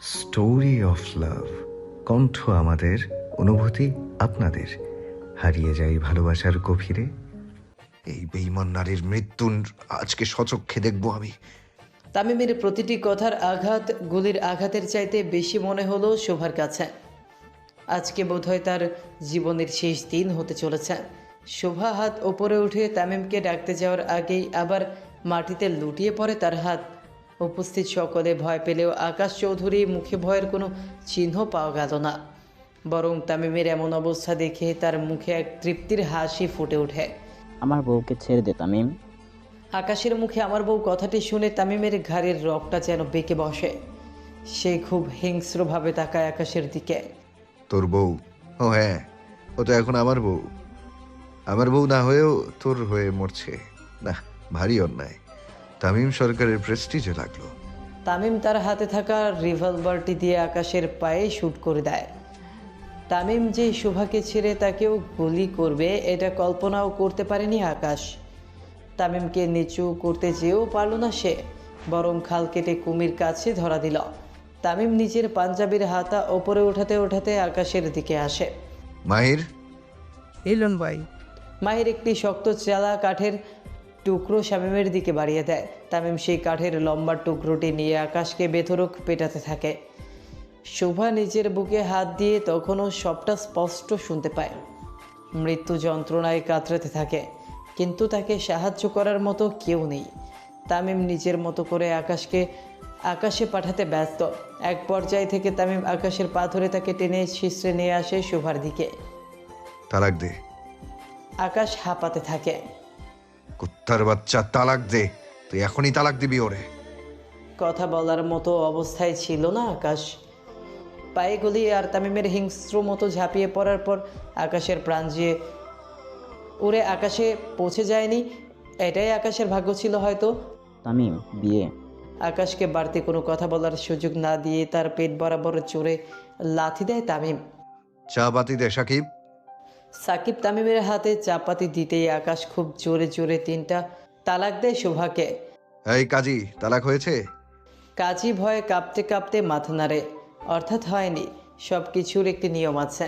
Story of love. কণ্ঠ আমাদের, অনুভূতি আপনাদের। হারিয়ে যাই ভালোবাসার গভীরে। এই বেঈমান নারীর মৃত্যু আজকে সচক্ষে দেখব আমি। তামিমের প্রতিটি কথার আঘাত গুলির আঘাতের চাইতে বেশি মনে হলো শোভার কাছে। আজকে বোধহয় তার জীবনের শেষ দিন হতে চলেছে। শোভা হাত ওপরে উঠে তামিমকে ডাকতে যাওয়ার আগেই আবার মাটিতে লুটিয়ে পড়ে তার হাত। উপস্থিত সকলে ভয় পেলেও আকাশ চৌধুরী মুখে ভয়ের কোনো চিহ্ন পাওয়া গেল না, বরং তামিমের এমন অবস্থা দেখে তার মুখে এক তৃপ্তির হাসি ফুটে ওঠে। আমার বউকে ছেড়ে দে তামিম। আকাশের মুখে আমার বউ কথাটি শুনে তামিমের ঘাড়ের রগটা যেন বেঁকে বসে। সে খুব হিংস্রভাবে তাকায় আকাশের দিকে। তোর বউ? ও হ্যাঁ, ও তো এখন আমার বউ। আমার বউ না হয়েও তোর হয়ে মরছে না, ভারী অন্যায়। তামিম সরকারের প্রেস্টিজে লাগলো। তামিম তার হাতে থাকা রিভলভারটি দিয়ে আকাশের পায়ে শ্যুট করে দেয়। তামিম যে শোভাকে ছেড়ে তাকেও গুলি করবে এটা কল্পনাও করতে পারেনি আকাশ। তামিমকে নিচু করতে যেও পারল না সে, বরং খাল কেটে কুমির কাছে ধরা দিল। তামিম নিজের পাঞ্জাবির হাতা ওপরে ওঠাতে ওঠাতে আকাশের দিকে আসে। মাহির, এলন ভাই। মাহির একটি শক্ত চালা কাঠের টুকরো শামীমের দিকে বাড়িয়ে দেয়। তামিম সেই কাঠের লম্বা টুকরোটি নিয়ে আকাশকে বেধড়ক পেটাতে থাকে। শোভা নিজের বুকে হাত দিয়ে তখনও সবটা স্পষ্ট শুনতে পায়। মৃত্যু যন্ত্রণায় কাতরাতে থাকে, কিন্তু তাকে সাহায্য করার মতো কেউ নেই। তামিম নিজের মতো করে আকাশে পাঠাতে ব্যস্ত। এক পর্যায় থেকে তামিম আকাশের পা ধরে তাকে টেনে শিশ্রে নিয়ে আসে শোভার দিকে। তালাক দে। আকাশ হাঁপাতে থাকে। কুত্তার বাচ্চা, তালাক দে। তুই এখনই তালাক দিবি ওরে। কথা বলার মতো অবস্থায় ছিল না আকাশ। পায়ে গলি আর তামিমের হিংস্র মতো ঝাঁপিয়ে পড়ার পর আকাশের প্রাণ যে উড়ে আকাশে পৌঁছে যায়নি, এটাই আকাশের ভাগ্য ছিল হয়তো। তামিম, বিয়ে। আকাশকে বাড়তি কোনো কথা বলার সুযোগ না দিয়ে তার পেট বরাবর জোরে লাথি দেয় তামিম। চা বাতি দে সাকিব। সাকিব তামিমের হাতে চাপাতি দিতেই আকাশ খুব জোরে জোরে 3টা তালাক দেয় শোভাকে। এই কাজী, তালাক হয়েছে? কাজী ভয়ে কাঁপতে কাঁপতে মাথা নাড়ে। অর্থাৎ হয়নি, সব কিছুর একটি নিয়ম আছে।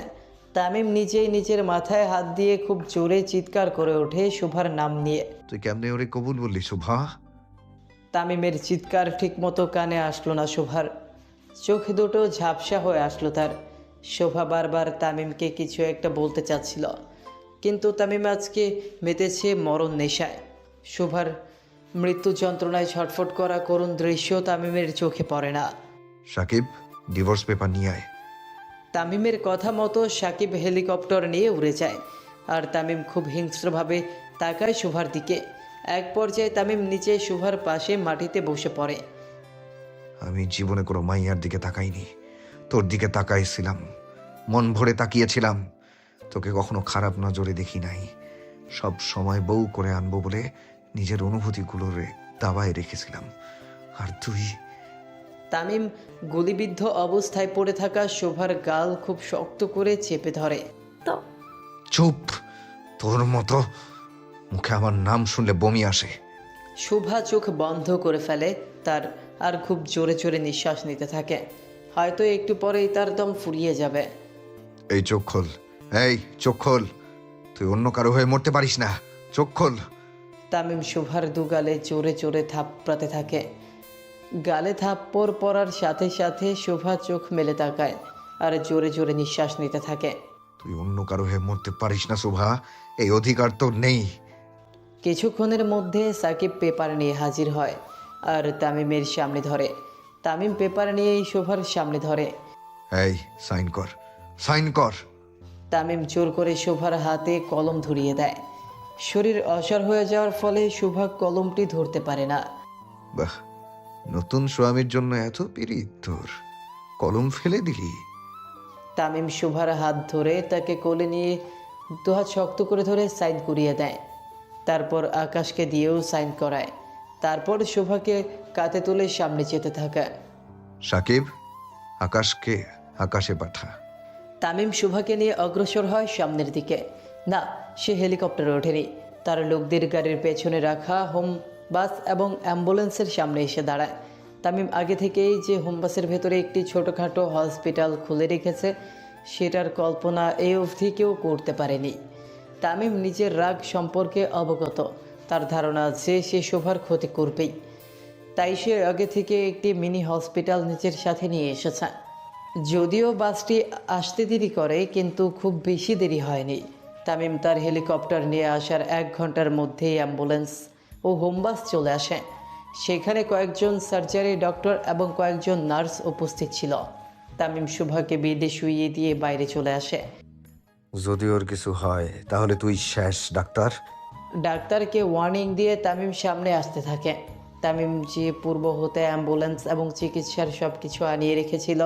তামিম নিজেই নিজের মাথায় হাত দিয়ে খুব জোরে চিৎকার করে ওঠে শোভার নাম নিয়ে। তুই কেমনে ওরে কবুল বললি শোভা? তামিমের চিৎকার ঠিকমতো কানে আসলো না শোভার। চোখ দুটো ঝাপসা হয়ে আসলো তার। শোভা বারবার তামিমকে কিছু একটা বলতে চাচ্ছিল, কিন্তু তামিম আজকে মেতেছে মরণ নেশায়। শোভার মৃত্যু যন্ত্রণায় ছটফট করা করুণ দৃশ্য তামিমের চোখে পড়ে না। সাকিব, ডিভোর্স পেপার নিয়ে আয়। তামিমের কথা মতো সাকিব হেলিকপ্টার নিয়ে উড়ে যায়, আর তামিম খুব হিংস্রভাবে তাকায় শোভার দিকে। এক পর্যায়ে তামিম নিচে শোভার পাশে মাটিতে বসে পড়ে। আমি জীবনে কোনো মাইয়ার দিকে তাকাইনি, তোর দিকে তাকাইছিলাম, মন ভরে তাকিয়েছিলাম। তোকে কখনো খারাপ নজরে দেখি নাই। সব সময় বউ করে আনবো বলে নিজের অনুভূতিগুলোর দাবায় রেখেছিলাম, আর তুই। তামিম গুলিবিদ্ধ অবস্থায় পড়ে থাকা শোভার গাল খুব শক্ত করে চেপে ধরে। চুপ! তোর মতো মুখে আমার নাম শুনলে বমি আসে। শোভা চোখ বন্ধ করে ফেলে তার, আর খুব জোরে জোরে নিঃশ্বাস নিতে থাকে। হয়তো একটু পরেই তার দম ফুরিয়ে যাবে। এই চোখ খোল, এই চোখ খোল। তুই অন্য কারো হয়ে মরতে পারিস না, চোখ খোল। তামিম শোভার দুগালে জোরে জোরে থাপড়াতে থাকে। গালে থাপ্পড় পড়ার সাথে সাথে শোভা চোখ মেলে তাকায় আর জোরে জোরে নিঃশ্বাস নিতে থাকে। তুই অন্য কারো হয়ে মরতে পারিস না শোভা, এই অধিকার তোর নেই। কিছুক্ষণের মধ্যে সাকিব পেপার নিয়ে হাজির হয় আর তামিমের সামনে ধরে। তামিম পেপার নিয়েই শোভার সামনে ধরে। এই সাইন কর, সাইন কর। তামিম জোর করে শোভার হাতে কলম ধরিয়ে দেয়। শরীর অসাড় হয়ে যাওয়ার ফলে শোভা কলমটি ধরতে পারে না। বাহ, নতুন স্বামীর জন্য এত পিরিত তোর, কলম ফেলে দিলি। তামিম শোভার হাত ধরে তাকে কোলে নিয়ে দুহাত শক্ত করে ধরে সাইন করিয়ে দেয়। তারপর আকাশকে দিয়েও সাইন করায়। তারপর শোভাকে কাঁধে তুলে সামনে যেতে থাকে। সাকিব, আকাশকে আকাশে পাঠা। তামিম শোভাকে নিয়ে অগ্রসর হয় সামনের দিকে। না, সে হেলিকপ্টারে ওঠেনি। তার লোকদের গাড়ির পেছনে রাখা হোম বাস এবং অ্যাম্বুলেন্সের সামনে এসে দাঁড়ায়। তামিম আগে থেকেই যে হোমবাসের ভেতরে একটি ছোটোখাটো হসপিটাল খুলে রেখেছে সেটার কল্পনা এই অবধি কেউ করতে পারেনি। তামিম নিজের রাগ সম্পর্কে অবগত, তার ধারণা যে সে শোভার ক্ষতি করবেই, তাই সে আগে থেকে একটি মিনি হসপিটাল নিজের সাথে নিয়ে এসেছে। যদিও বাসটি আসতে দেরি করে, কিন্তু খুব বেশি দেরি হয়নি। তামিম তার হেলিকপ্টার নিয়ে আসার 1 ঘন্টার মধ্যেই অ্যাম্বুলেন্স ও হোমবাস চলে আসে। সেখানে কয়েকজন সার্জারি ডক্টর এবং কয়েকজন নার্স উপস্থিত ছিল। তামিম শোভাকে বেডে শুইয়ে দিয়ে বাইরে চলে আসে। যদি ওর কিছু হয় তাহলে তুই শেষ ডাক্তার। ডাক্তারকে ওয়ার্নিং দিয়ে তামিম সামনে আসতে থাকে। তামিম যে পূর্ব হতে অ্যাম্বুলেন্স এবং চিকিৎসার সব কিছু আনিয়ে রেখেছিল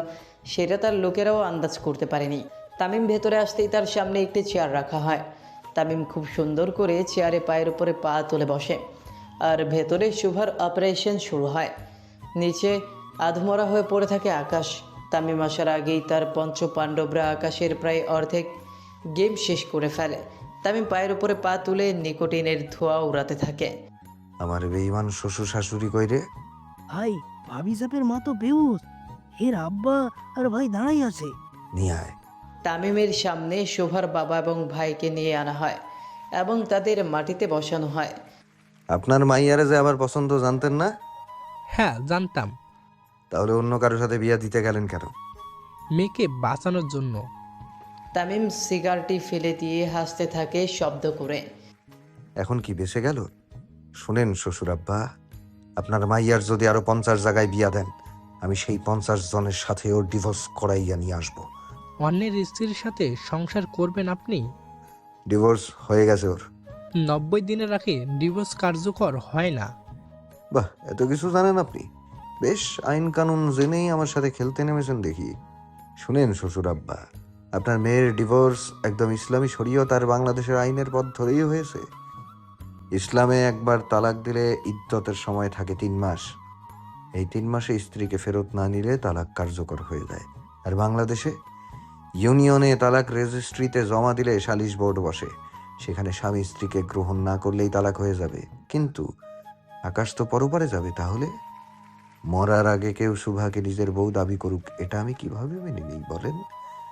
সেটা তার লোকেরাও আন্দাজ করতে পারেনি। তামিম ভেতরে আসতেই তার সামনে একটি চেয়ার রাখা হয়। তামিম খুব সুন্দর করে চেয়ারে পায়ের উপরে পা তুলে বসে, আর ভেতরে শুভার অপারেশন শুরু হয়। নিচে আধমরা হয়ে পড়ে থাকে আকাশ। তামিম আসার আগেই তার পঞ্চপাণ্ডবরা আকাশের প্রায় অর্ধেক গেম শেষ করে ফেলে। তামিম পায়ের উপরে পা তুলে নিকোটিনের ধোঁয়া উড়াতে থাকে। আমার বেঈমান শ্বশুর শাশুড়ি কইরে? ভাই, ভাবি সাপের মা তো বেউস। এর আব্বা আর ভাই দাঁড়াই আছে। নিয়ে আয়। তামিমের সামনে শোভার বাবা এবং ভাইকে নিয়ে আনা হয় এবং তাদের মাটিতে বসানো হয়। আপনার মাইয়ারে যে আবার পছন্দ জানতেন না? হ্যাঁ, জানতাম। তাহলে অন্য কারোর সাথে বিয়া দিতে গেলেন কেন? মেয়েকে বাঁচানোর জন্য। তামিম সিগারটি ফেলে দিয়ে হাসতে থাকে শব্দ করে। এখন কি বেঁচে গেল? শুনেন শ্বশুর আব্বা, আপনার মাইয়ার যদি আরো 50 জায়গায় বিয়া দেন, আমি সেই 50 জনের সাথে ওর ডিভোর্স করাইয়া নিয়ে আসবো। অন্যের স্ত্রীর সাথে সংসার করবেন আপনি? ডিভোর্স হয়ে গেছে ওর। 90 দিনের আগে ডিভোর্স কার্যকর হয় না। বাহ, এত কিছু জানেন আপনি। বেশ আইন কানুন জেনেই আমার সাথে খেলতে নেমেছেন দেখি। শুনেন শ্বশুর আব্বা, আপনার মেয়ের ডিভোর্স একদম ইসলামী শরীয়ত আর বাংলাদেশের আইনের পথ ধরেই হয়েছে। ইসলামে একবার তালাক দিলে ইদ্যতের সময় থাকে 3 মাস। এই 3 মাসে স্ত্রীকে ফেরত না নিলে তালাক কার্যকর হয়ে যায়। আর বাংলাদেশে ইউনিয়নে তালাক রেজিস্ট্রিতে জমা দিলে সালিশ বোর্ড বসে, সেখানে স্বামী স্ত্রীকে গ্রহণ না করলেই তালাক হয়ে যাবে। কিন্তু আকাশ তো পরপারে যাবে, তাহলে মরার আগে কেউ শুভাকে নিজের বউ দাবি করুক, এটা আমি কিভাবে মেনে নিই বলেন?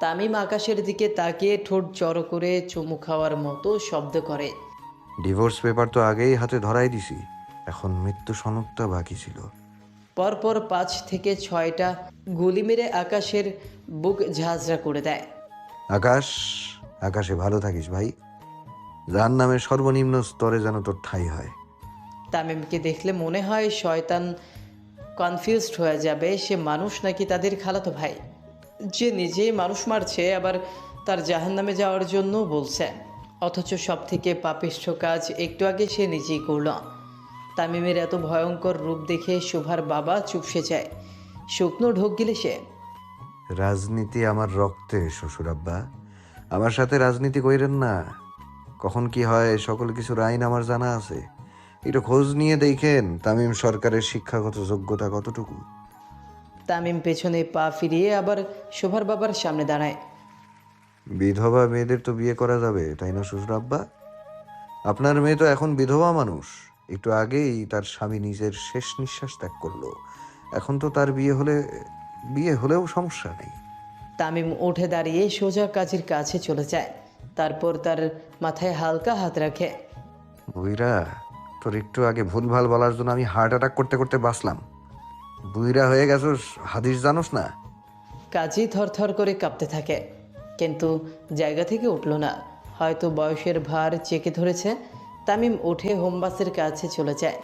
তামিম আকাশের দিকে তাকিয়ে ঠোঁট জড়ো করে চুমু খাওয়ার মতো শব্দ করে। ডিভোর্স পেপার তো আগেই হাতে ধরাই দিছি, এখন মৃত্যু সনদটা বাকি ছিল। পরপর 5 থেকে 6টা গুলি মেরে আকাশের বুক ঝাঁঝরা করে দেয়। আকাশ, আকাশে ভালো থাকিস ভাই। জাহান্নামের সর্বনিম্ন স্তরে যেন তোর ঠাঁই হয়। তামিমকে দেখলে মনে হয় শয়তান কনফিউজড হয়ে যাবে সে মানুষ নাকি তাদের খালাতো ভাই, যে নিজেই মানুষ মারছে আবার তার জাহান্নামে যাওয়ার জন্য বলছে। অথচ সব থেকে পাপিষ্ঠ কাজ একটু আগে সে নিজেই করল। তামিমের এত ভয়ঙ্কর রূপ দেখে শোভার বাবা চুপসে যায়। শুকনো ঢোক গিলে সে। রাজনীতি আমার রক্তে শ্বশুর আব্বা, আমার সাথে রাজনীতি কইরেন না। কখন কি হয় সকল কিছুর আইন আমার জানা আছে। একটু খোঁজ নিয়ে দেখেন তামিম সরকারের শিক্ষাগত যোগ্যতা কতটুকু। তামিম পেছনে পা ফিরিয়ে আবার শোভার বাবার সামনে দাঁড়ায়। বিধবা মেয়েদের তো বিয়ে করা যাবে, তাই না শ্বশুর আব্বা? আপনার মেয়ে তো এখন বিধবা মানুষ। একটু আগেই তার স্বামী নিজের শেষ নিঃশ্বাস ত্যাগ করলো। এখন তো তার বিয়ে হলেও সমস্যা নেই। তামিম উঠে দাঁড়িয়ে সোজা কাজের কাছে চলে যায়। তারপর তার মাথায় হালকা হাত রাখে। বুইরা, তোর একটু আগে ভুলভাল বলার জন্য আমি হার্ট অ্যাটাক করতে করতে বাঁচলাম। বুইরা হয়ে গেছোস, হাদিস জানোস না? কাজী থরথর করে কাঁপতে থাকে, কিন্তু জায়গা থেকে উঠল না। হয়তো বয়সের ভার চেকে ধরেছে। তামিম উঠে হোমবাসের কাছে চলে যায়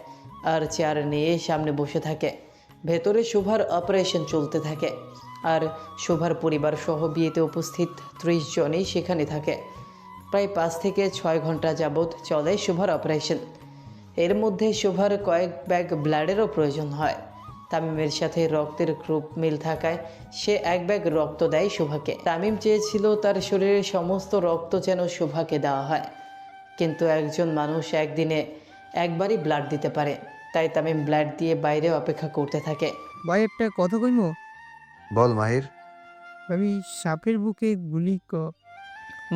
আর চেয়ার নিয়ে সামনে বসে থাকে। ভেতরে শোভার অপারেশন চলতে থাকে আর শোভার পরিবার সহ বিয়েতে উপস্থিত 30 জনই সেখানে থাকে। প্রায় 5 থেকে 6 ঘন্টা যাবৎ চলে শোভার অপারেশন। এর মধ্যে শোভার কয়েক ব্যাগ ব্লাডেরও প্রয়োজন হয়। তামিমের সাথে রক্তের গ্রুপ মিল থাকায় সে 1 ব্যাগ রক্ত দেয় শোভাকে। তামিম চেয়েছিল তার শরীরের সমস্ত রক্ত যেন শোভাকে দেওয়া হয়, কিন্তু একজন মানুষ একদিনে একবারই ব্লাড দিতে পারে। তাই তামিম ব্লাড দিয়ে বাইরে অপেক্ষা করতে থাকে। ভাই, একটা কথা কইমো? বল মাহির। আমি সাপের বুকে গুলি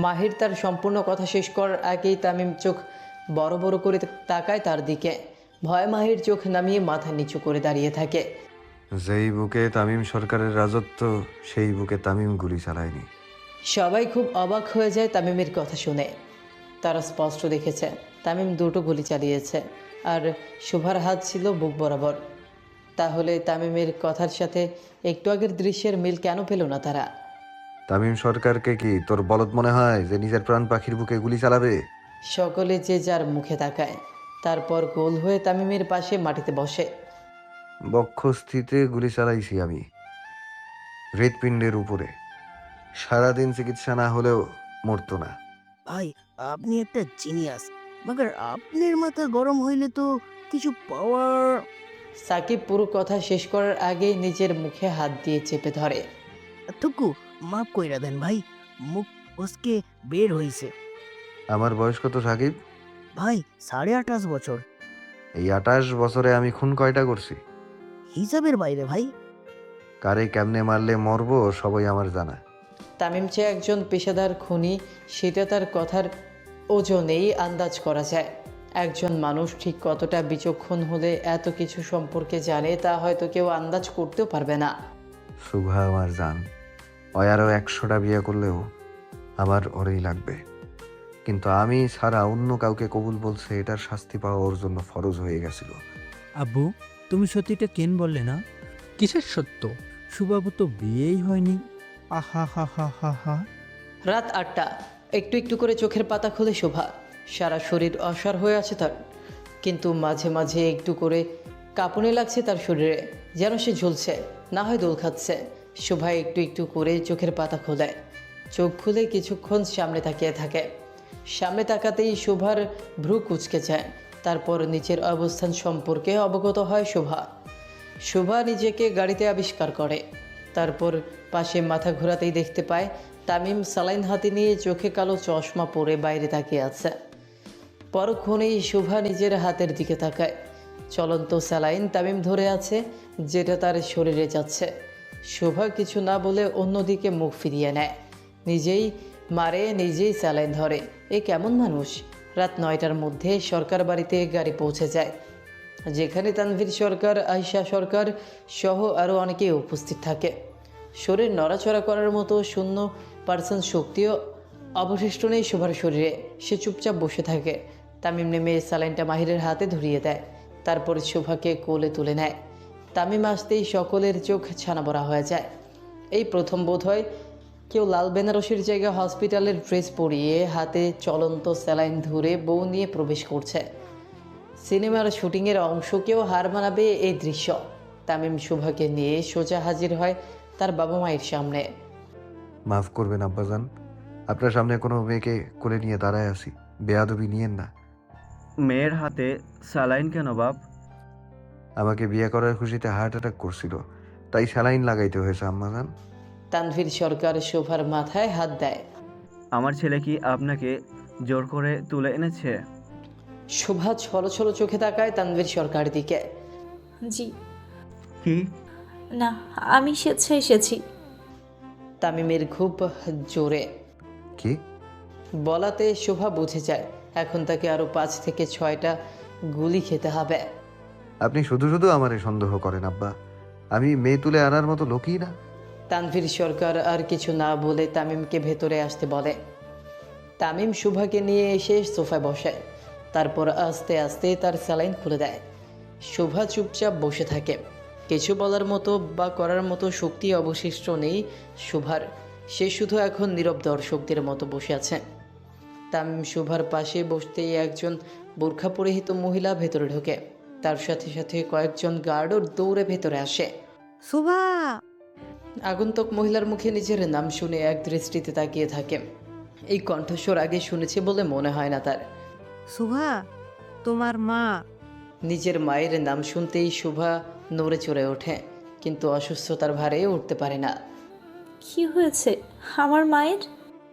মাহির তার সম্পূর্ণ কথা শেষ করার আগেই তামিম চোখ বড় বড় করে তাকায় তার দিকে। ভয় মাহির চোখ নামিয়ে মাথা নিচু করে দাঁড়িয়ে থাকে। যেই বুকে তামিম সরকারের রাজত্ব, সেই বুকে তামিম গুলি চালায়নি। সবাই খুব অবাক হয়ে যায় তামিমের কথা শুনে। তারা স্পষ্ট দেখেছে তামিম দুটো গুলি চালিয়েছে, আর শুভার হাত ছিল বুক বরাবর। তাহলে তামিমের কথার সাথে একটু আগের দৃশ্যের মিল কেন পেল না তারা? তামিম সরকারকে কি তোর বলদ মনে হয় যে নিজের প্রাণ পাখির বুকে গুলি চালাবে? সকলে যে যার মুখে তাকায়, তারপর গোল হয়ে তামিমের পাশে মাটিতে বসে। বক্ষস্থিতে গুলি চালাইছি আমি, হৃৎপিণ্ডের উপরে। সারাদিন চিকিৎসা না হলেও মরতো না। ভাই, আপনি একটা জিনিয়াস, মগর আপনার মাথা গরম হইলে তো কিছু পাওয়ার। সাকিব পুরো কথা শেষ করার আগেই নিজের মুখে হাত দিয়ে চেপে ধরে। থুকু, মাফ কইরা দেন ভাই, মুখ ফসকে বের হইছে। আমার বয়স কত সাকিব? ভাই 28.5 বছর। এই 28 বছরে আমি খুন কয়টা করছি? হিসাবের বাইরে ভাই। কারে কেমনে মারলে মরবো সবাই আমার জানা। তামিম যে একজন পেশাদার খুনি সেটা তার কথার ওজনেই আন্দাজ করা যায়। একজন মানুষ ঠিক কতটা বিচক্ষণ হলে এত কিছু সম্পর্কে জানে তা হয়তো কেউ আন্দাজ করতেও পারবে না। শুভা আমার জান, ওই আরও 100টা বিয়ে করলেও আমার ওরেই লাগবে। কিন্তু আমি ছাড়া অন্য কাউকে কবুল বলছে, এটার শাস্তি পাওয়া ওর জন্য ফরজ হয়ে গেছিল। আব্বু, তুমি সত্যিটা কেন বললে না? কিসের সত্য? সুবাবু তো বিয়েই হয়নি। আহা হা হা হা হা। রাত 8টা। একটু একটু করে চোখের পাতা খুলে শোভা। সারা শরীর অসাড় হয়ে আছে তার, কিন্তু মাঝে মাঝে একটু করে কাঁপুনি লাগছে তার শরীরে, যেন সে ঝুলছে, না হয় দোল খাচ্ছে। শোভা একটু একটু করে চোখের পাতা খোলে। চোখ খুলে কিছুক্ষণ সামনে তাকিয়ে থাকে। সামনে তাকাতেই শোভার ভ্রু কুঁচকে যায়। তারপর নিচের অবস্থান সম্পর্কে অবগত হয় শোভা। শোভা নিজেকে গাড়িতে আবিষ্কার করে। তারপর পাশে মাথা ঘোরাতেই দেখতে পায় তামিম সালাইন হাতে নিয়ে চোখে কালো চশমা পরে বাইরে তাকিয়ে আছে। পরক্ষণেই শোভা নিজের হাতের দিকে তাকায়। চলন্ত স্যালাইন তামিম ধরে আছে, যেটা তার শরীরে যাচ্ছে। শোভা কিছু না বলে অন্যদিকে মুখ ফিরিয়ে নেয়। নিজেই মারে, নিজেই স্যালাইন ধরে। এ কেমন মানুষ? রাত 9টার মধ্যে সরকার বাড়িতে গাড়ি পৌঁছে যায়, যেখানে তানভীর সরকার, আয়শা সরকার সহ আরও অনেকেই উপস্থিত থাকে। শরীর নড়াচড়া করার মতো 0% শক্তিও অবশিষ্ট নেই শোভার শরীরে। সে চুপচাপ বসে থাকে। তামিম নেমে স্যালাইনটা মাহিরের হাতে ধরিয়ে দেয়। তারপর শোভাকে কোলে তুলে নেয়। তামিম আসতেই সকলের চোখ ছানাবড়া হয়ে যায়। এই প্রথম বোধ হয় কেউ লাল বেনারসির জায়গায় হসপিটালের ড্রেস পরিয়ে হাতে চলন্ত স্যালাইন ধরে বউ নিয়ে প্রবেশ করছে। সিনেমার শুটিংয়ের অংশকেও হার মানাবে এই দৃশ্য। তামিম শোভাকে নিয়ে সোজা হাজির হয় তার বাবা মায়ের সামনে। মাফ করবেন আব্বাজান, আপনার সামনে কোনো মেয়েকে কোলে নিয়ে দাঁড়ায় আছি, বেয়াদবি নিয়েন না। মেয়ের হাতে স্যালাইন কেন বাপ? আমাকে বিয়ে করার খুশিতে হার্ট অ্যাটাক করছিল, তাই স্যালাইন লাগাইতে হয়েছে আম্মাজান। তানভীর সরকার শোভার মাথায় হাত দেয়। আমার ছেলে কি আপনাকে জোর করে তুলে এনেছে? শোভা ছলো ছলো চোখে তাকায় তানভীর সরকার দিকে। জি কি? না, আমি স্বেচ্ছায় এসেছি। তামিমের খুব জোরে কি? বলাতে শোভা বুঝে যায় এখন তাকে আরও 5 থেকে 6টা গুলি খেতে হবে। আপনি শুধু শুধু আমারে সন্দেহ করেন আব্বা, আমি মেয়ে তুলে আনার মতো লোকই না। তানভীর সরকার আর কিছু না বলে তামিমকে ভেতরে আসতে বলে। তামিম শোভাকে নিয়ে এসে সোফায় বসে। তারপর আস্তে আস্তে তার স্যালাইন খুলে দেয়। শোভা চুপচাপ বসে থাকে। কিছু বলার মতো বা করার মতো শক্তি অবশিষ্ট নেই শোভার। সে শুধু এখন নীরব দর্শকদের মতো বসে আছে। তামিম শোভার পাশে বসতেই একজন বোরখা পরিহিত মহিলা ভেতরে ঢোকে। তার সাথে সাথে কয়েকজন গার্ডও দৌড়ে ভেতরে আসে। শোভা! আগন্তুক মহিলার মুখে নিজের নাম শুনে এক দৃষ্টিতে তাকিয়ে থাকে। এই কণ্ঠস্বর আগে শুনেছে বলে মনে হয় না তার। শোভা, তোমার মা। নিজের মায়ের নাম শুনতেই শোভা নড়ে চড়ে ওঠে, কিন্তু অসুস্থতার ভারে উঠতে পারে না। কি হয়েছে আমার মায়ের?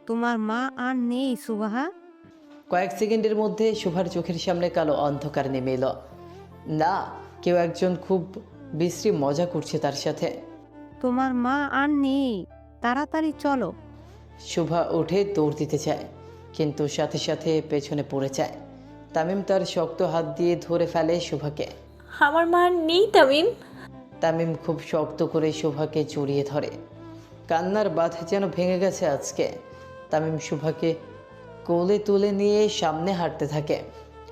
তোমার মা আর নেই শোভা। কয়েক সেকেন্ডের মধ্যে শোভার চোখের সামনে কালো অন্ধকার নেমে এলো। না, কেউ একজন খুব বিশ্রী মজা করছে তার সাথে। তোমার মা আর নেই, তাড়াতাড়ি চলো। শোভা উঠে দৌড় দিতে চায়, কিন্তু সাথে সাথে পেছনে পড়ে যায়। তামিম তার শক্ত হাত দিয়ে ধরে ফেলে শোভাকে। আমার মা আর নেই তামিম। তামিম খুব শক্ত করে শোভাকে জড়িয়ে ধরে। কান্নার বাঁধ যেন ভেঙে গেছে আজকে। তামিম শোভাকে কোলে তুলে নিয়ে সামনে হাঁটতে থাকে।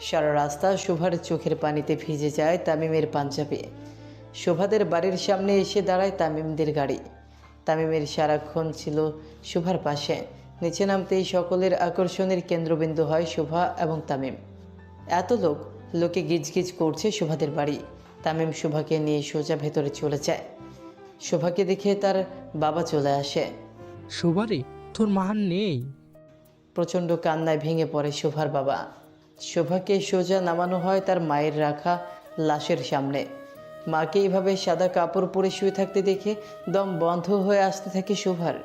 সারা রাস্তা শোভার চোখের পানিতে ভিজে যায় তামিমের পাঞ্জাবি। শোভাদের বাড়ির সামনে এসে দাঁড়ায় তামিমদের গাড়ি। তামিমের সারাক্ষণ ছিল শোভার পাশে। নিচে নামতেই সকলের আকর্ষণের কেন্দ্রবিন্দু হয় শোভা এবং তামিম। এত লোকে গিজগিজ করছে শোভাদের বাড়ি। তামিম শোভাকে নিয়ে সোজা ভেতরে চলে যায়। শোভাকে দেখে তার বাবা চলে আসে। শোভারে, তোর মা নেই? প্রচণ্ড কান্নায় ভেঙে পড়ে শোভার বাবা। শোভাকে সোজা নামানো হয় তার মায়ের রাখা লাশের সামনে। মাকে এইভাবে সাদা কাপড় পরে শুয়ে থাকতে দেখে দম বন্ধ হয়ে আসতে থাকে শোভার।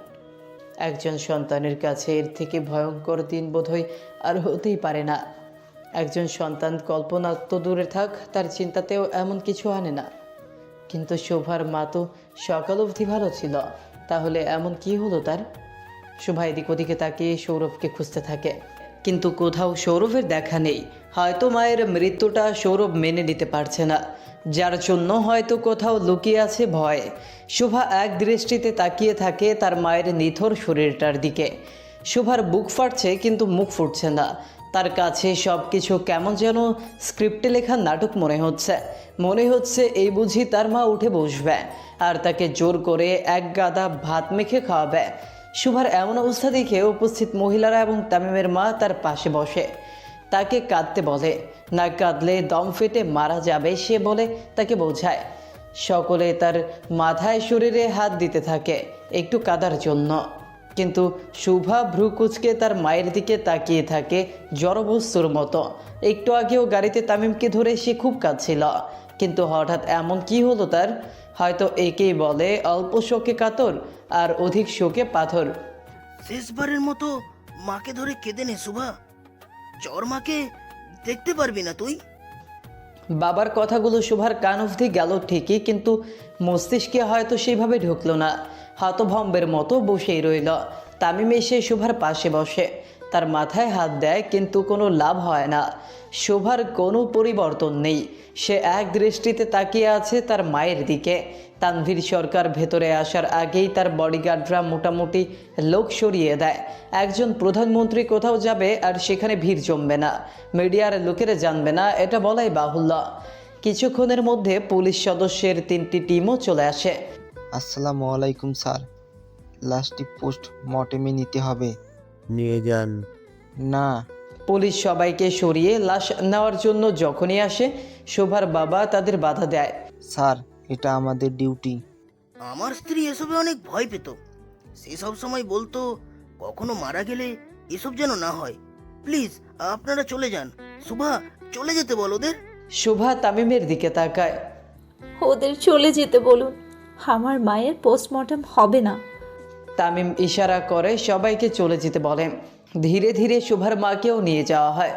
একজন সন্তানের কাছে এর থেকে ভয়ঙ্কর দিন বোধহয় আর হতেই পারে না। একজন সন্তান কল্পনা তো দূরে থাক, তার চিন্তাতেও এমন কিছু আনে না। কিন্তু শোভার মা তো সকাল অবধি ভালো ছিল, তাহলে এমন কি হলো তার? শোভা এদিক ওদিকে তাকিয়ে সৌরভকে খুঁজতে থাকে, কিন্তু কোথাও সৌরভের দেখা নেই। হয়তো মায়ের মৃত্যুটা সৌরভ মেনে নিতে পারছে না, যার জন্য হয়তো কোথাও লুকিয়ে আছে ভয়। শোভা এক দৃষ্টিতে তাকিয়ে থাকে তার মায়ের নিথর শরীরটার দিকে। শোভার বুক ফাটছে কিন্তু মুখ ফুটছে না। তার কাছে সব কিছু কেমন যেন স্ক্রিপ্টে লেখা নাটক মনে হচ্ছে এই বুঝি তার মা উঠে বসবে আর তাকে জোর করে এক গাদা ভাত মেখে খাওয়াবে। শোভার এমন অবস্থা দেখে উপস্থিত মহিলারা এবং তামিমের মা তার পাশে বসে তাকে কাঁদতে বলে। না কাঁদলে দম ফেটে মারা যাবে সে বলে তাকে বোঝায়। সকলে তার মাথায় শরীরে হাত দিতে থাকে একটু কাঁদার জন্য, কিন্তু শোভা ভ্রু কুঁচকে তার মায়ের দিকে তাকিয়ে থাকে জড়বস্তুর মতো। একটু আগেও গাড়িতে তামিমকে ধরে সে খুব কাঁদছিল, কিন্তু হঠাৎ এমন কি হলো তার? হয়তো একেই বলে অল্প শোকে কাতর আর অধিক শোকে পাথর। শেষবারের মতো মাকে ধরে কেঁদে নে শুভা। চর মাকে দেখতে পারবি না তুই। বাবার কথাগুলো শোভার কান অবধি গেল ঠিকই, কিন্তু মস্তিষ্কে হয়তো সেইভাবে ঢুকলো না। হতভম্বের মতো বসেই রইল। তামিম এসে শোভার পাশে বসে, তার মাথায় হাত দেয়, কিন্তু কোনো লাভ হয় না। শোভার কোনো পরিবর্তন নেই। সে এক দৃষ্টিতে তাকিয়ে আছে তার মায়ের দিকে। তানভীর সরকার ভেতরে আসার আগেই তার বডিগার্ডরা মোটামুটি লোক সরিয়ে দেয়। একজন প্রধানমন্ত্রী কোথাও যাবে আর সেখানে ভিড় জমবে না, মিডিয়ার লোকেরা জানবে না, এটা বলাই বাহুল্য। কিছুক্ষণের মধ্যে পুলিশ সদস্যের 3টি টিমও চলে আসে। আসসালামু আলাইকুম স্যার, লাশটি পোস্ট মর্টেমে নিতে হবে। নিয়ে যান। না, পুলিশ সবাইকে সরিয়ে লাশ নেওয়ার জন্য যখনই আসে শোভার বাবা তাদের বাধা দেয়। স্যার এটা আমাদের ডিউটি। আমার স্ত্রী এসবে অনেক ভয় পেত। সে সব সময় বলতো কখনো মারা গেলে এসব যেন না হয়। প্লিজ আপনারা চলে যান। শুভা, চলে যেতে বল ওদের। শোভা তামিমের দিকে তাকায়। ওদের চলে যেতে বলুন, আমার মায়ের পোস্টমর্টম হবে না। তামিম ইশারা করে সবাইকে চলে যেতে বলে। ধীরে ধীরে শোভার মাকেও নিয়ে যাওয়া হয়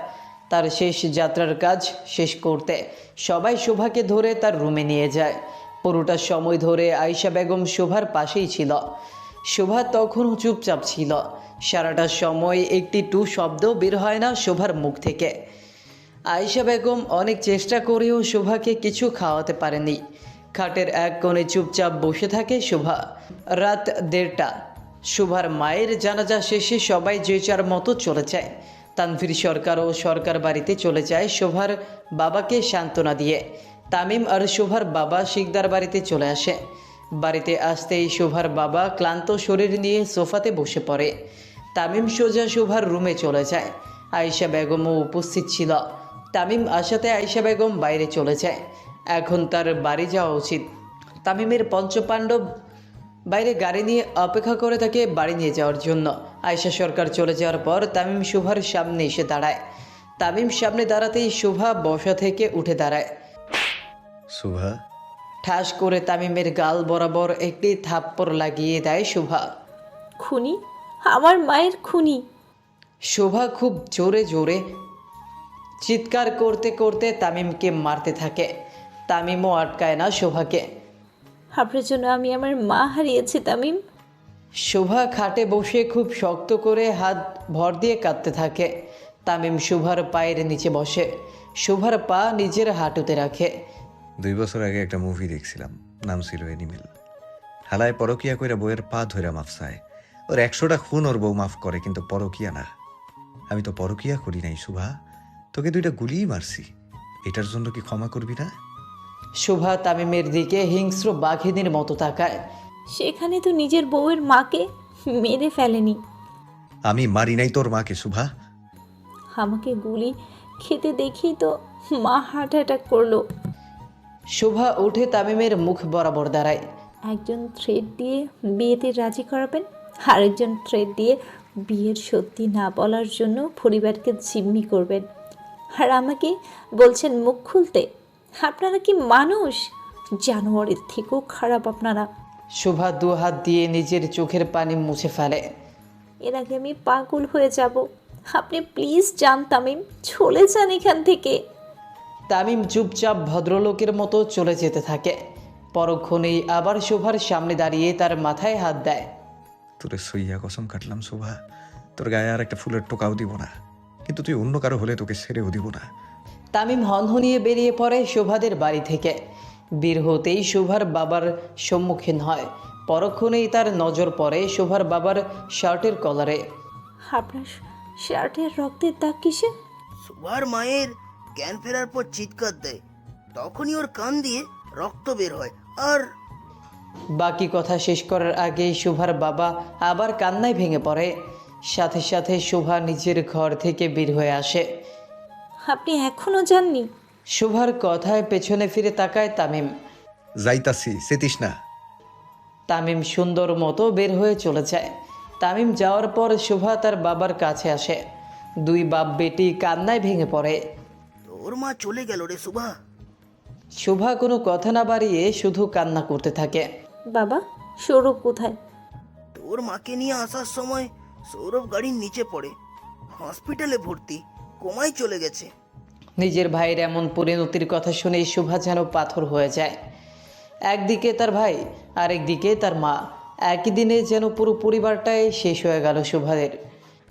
তার শেষ যাত্রার কাজ শেষ করতে। সবাই শোভাকে ধরে তার রুমে নিয়ে যায়। পুরোটা সময় ধরে আয়েশা বেগম শোভার পাশেই ছিল। শোভা তখনও চুপচাপ ছিল। সারাটা সময় একটি টু শব্দও বের হয় না শোভার মুখ থেকে। আয়েশা বেগম অনেক চেষ্টা করেও শোভাকে কিছু খাওয়াতে পারেনি। খাটের এক কোণে চুপচাপ বসে থাকে শোভা। রাত 1:30। শোভার মায়ের জানাজা শেষে সবাই যে যার মতো চলে যায়। তানভীর সরকারও সরকার বাড়িতে চলে যায় শোভার বাবাকে সান্ত্বনা দিয়ে। তামিম আর শোভার বাবা শিকদার বাড়িতে চলে আসে। বাড়িতে আসতেই শোভার বাবা ক্লান্ত শরীর নিয়ে সোফাতে বসে পড়ে। তামিম সোজা শোভার রুমে চলে যায়। আয়েশা বেগমও উপস্থিত ছিল। তামিম আসাতে আয়েশা বেগম বাইরে চলে যায়। এখন তার বাড়ি যাওয়া উচিত। তামিমের পঞ্চপাণ্ডব বাইরে গাড়ি নিয়ে অপেক্ষা করে তাকে বাড়ি নিয়ে যাওয়ার জন্য। আয়েশা সরকার চলে যাওয়ার পর তামিম শোভার সামনে এসে দাঁড়ায়। তামিম সামনে দাঁড়াতেই শোভা বসা থেকে উঠে দাঁড়ায়। শোভা, ঠাস করে তামিমের গাল বরাবর একটি থাপ্পড় লাগিয়ে দেয় শোভা। খুনি, আমার মায়ের খুনি। শোভা খুব জোরে জোরে চিৎকার করতে করতে তামিমকে মারতে থাকে। তামিমও আটকায় না শোভাকে। আপনার জন্য আমি আমার মা হারিয়েছি তামিম। শোভা খাটে বসে খুব শক্ত করে হাত ভর দিয়ে কাঁদতে থাকে। তামিম শোভার পায়ের নিচে বসে, শোভার পা নিজের হাঁটুতে রাখে। 2 বছর আগে একটা মুভি দেখছিলাম, নাম ছিল এনিমেল। হালায় পরকিয়া কইরা বউয়ের পা ধইরা মাফ চায়। ওর 100টা খুন ওর বউ মাফ করে, কিন্তু পরকিয়া না। আমি তো পরকিয়া করি নাই শুভা, তোকে 2টা গুলিই মারছি। এটার জন্য কি ক্ষমা করবি না? শুভা তামিমের দিকে হিংস্র বাঘিনীর মতো তাকায়। সেখানে তো নিজের বউয়ের মাকে মেরে ফেলেনি, আমি মারি নাই তোর মাকে শুভা। আমাকে গুলি খেতে দেখেই তো মা হার্ট অ্যাটাক করলো। শুভা উঠে তামিমের মুখ বরাবর দাঁড়ায়। একজন থ্রেড দিয়ে বিয়েতে রাজি করাবেন, আরেকজন থ্রেড দিয়ে বিয়ের সত্যি না বলার জন্য পরিবারকে জিম্মি করবেন, আর আমাকে বলছেন মুখ খুলতে। আপনারা কি মানুষ? জানোয়ারের থেকেও খারাপ আপনারা। শুভা 2 হাত দিয়ে নিজের চোখের পানি মুছে ফেলে। এর আগে আমি পাগল হয়ে যাব। আপনি প্লিজ যান তামিম, চলে যান এখান থেকে। তামিম চুপচাপ ভদ্রলোকের মতো চলে যেতে থাকে। পরক্ষণেই আবার শুভার সামনে দাঁড়িয়ে তার মাথায় হাত দেয়। তোরে সইয়া কসম কাটলাম শুভা, তোর গায়ে আর একটা ফুলের টোকাও দিব না, কিন্তু তুই অন্য কারো হলে তোকে ছেড়েও দিব না। তামিম হনহনিয়ে বেরিয়ে পড়ে শোভাদের বাড়ি থেকে। বের হতেই শোভার বাবার সম্মুখীন হয়। পরক্ষণেই তার নজর পড়ে শোভার বাবার শার্টের কলারে। আপনার শার্টের রক্তের দাগ কিসে? শুভার মায়ের জ্ঞান ফেরার পর চিৎকার দেয়, তখনই ওর কান দিয়ে রক্ত বের হয়। আর বাকি কথা শেষ করার আগেই শোভার বাবা আবার কান্নায় ভেঙে পড়ে। সাথে সাথে শোভা নিজের ঘর থেকে বের হয়ে আসে। আপনি এখনো যাননি? শোভার কথায় পেছনে ফিরে তাকায় তামিম। যাইতাছি, সেতিস না। তামিম সুন্দর মতো বের হয়ে চলে যায়। তামিম যাওয়ার পর শোভা তার বাবার কাছে আসে। 2 বাপ বেটি কান্নায় ভেঙে পড়ে। তোর মা চলে গেল রে শুভা। শোভা কোনো কথা না বাড়িয়ে শুধু কান্না করতে থাকে। বাবা, সৌরভ কোথায়? তোর মাকে নিয়ে আসার সময় সৌরভ গাড়ির নিচে পড়ে, হসপিটালে ভর্তি, কোমায় চলে গেছে। নিজের ভাইয়ের এমন পরিণতির কথা শুনে শোভা যেন পাথর হয়ে যায়। একদিকে তার ভাই, আরেকদিকে তার মা, একই দিনে যেন পুরো পরিবারটাই শেষ হয়ে গেল শোভাদের।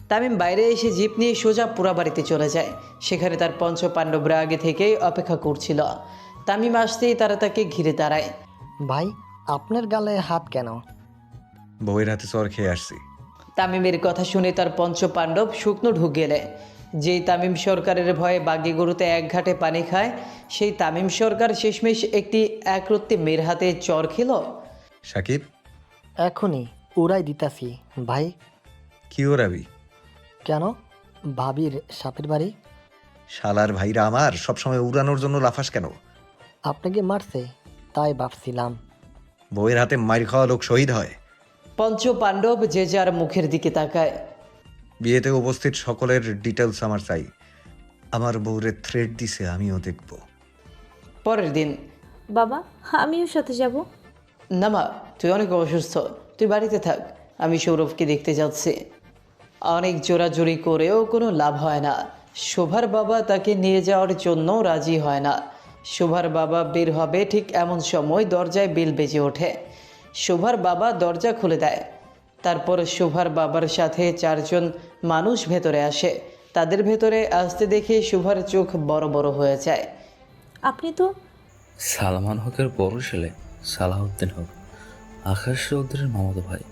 তামিম বাইরে এসে জিপ নিয়ে সোজা পোড়াবাড়িতে চলে যায়। সেখানে তার পঞ্চপাণ্ডবরা আগে থেকেই অপেক্ষা করছিল। তামিম আসতেই তারা তাকে ঘিরে দাঁড়ায়। ভাই, আপনার গালে হাত কেন? বউয়ের হাতে চর খেয়ে আসছি। তামিমের কথা শুনে তার পঞ্চপাণ্ডব শুকনো ঢুক গেলে। যেই তামিম সরকারের ভয়ে বাগি গরুতে 1 ঘাটে পানি খায়, সেই তামিম সরকার শেষমেশ একটি একরত্তি মেয়ের হাতে চর খেল। সাকিব, এখনই উড়াই দিতাছি ভাই। কি ওরাবি? কেন? ভাবির সাপের বাড়ি। শালার ভাইরা আমার সবসময় উড়ানোর জন্য লাফাস কেন? আপনাকে মারছে তাই ভাবছিলাম। বউয়ের হাতে মার খাওয়া লোক শহীদ হয়। পঞ্চপাণ্ডব যে যার মুখের দিকে তাকায়। বিয়েতে উপস্থিত সকলের ডিটেলস আমার চাই। আমার বউরে থ্রেড দিছে, আমিও দেখব। পরের দিন। বাবা, আমিও সাথে যাব। না মা, তুই অনেক অসুস্থ, তুই বাড়িতে থাক, আমি সৌরভকে দেখতে যাচ্ছি। অনেক জোরাজুরি করেও কোনো লাভ হয় না। শোভার বাবা তাকে নিয়ে যাওয়ার জন্য রাজি হয় না। শোভার বাবা বের হবে ঠিক এমন সময় দরজায় বেল বেজে ওঠে। শোভার বাবা দরজা খুলে দেয়। তারপর শোভার বাবার সাথে 4 জন মানুষ ভেতরে আসে। তাদের ভেতরে আসতে দেখে শোভার চোখ বড় বড় হয়ে যায়। আপনি তো সালমান হকের বড় ছেলে সালাউদ্দিন হক, আকাশ চৌধুরীর মামাতো ভাই।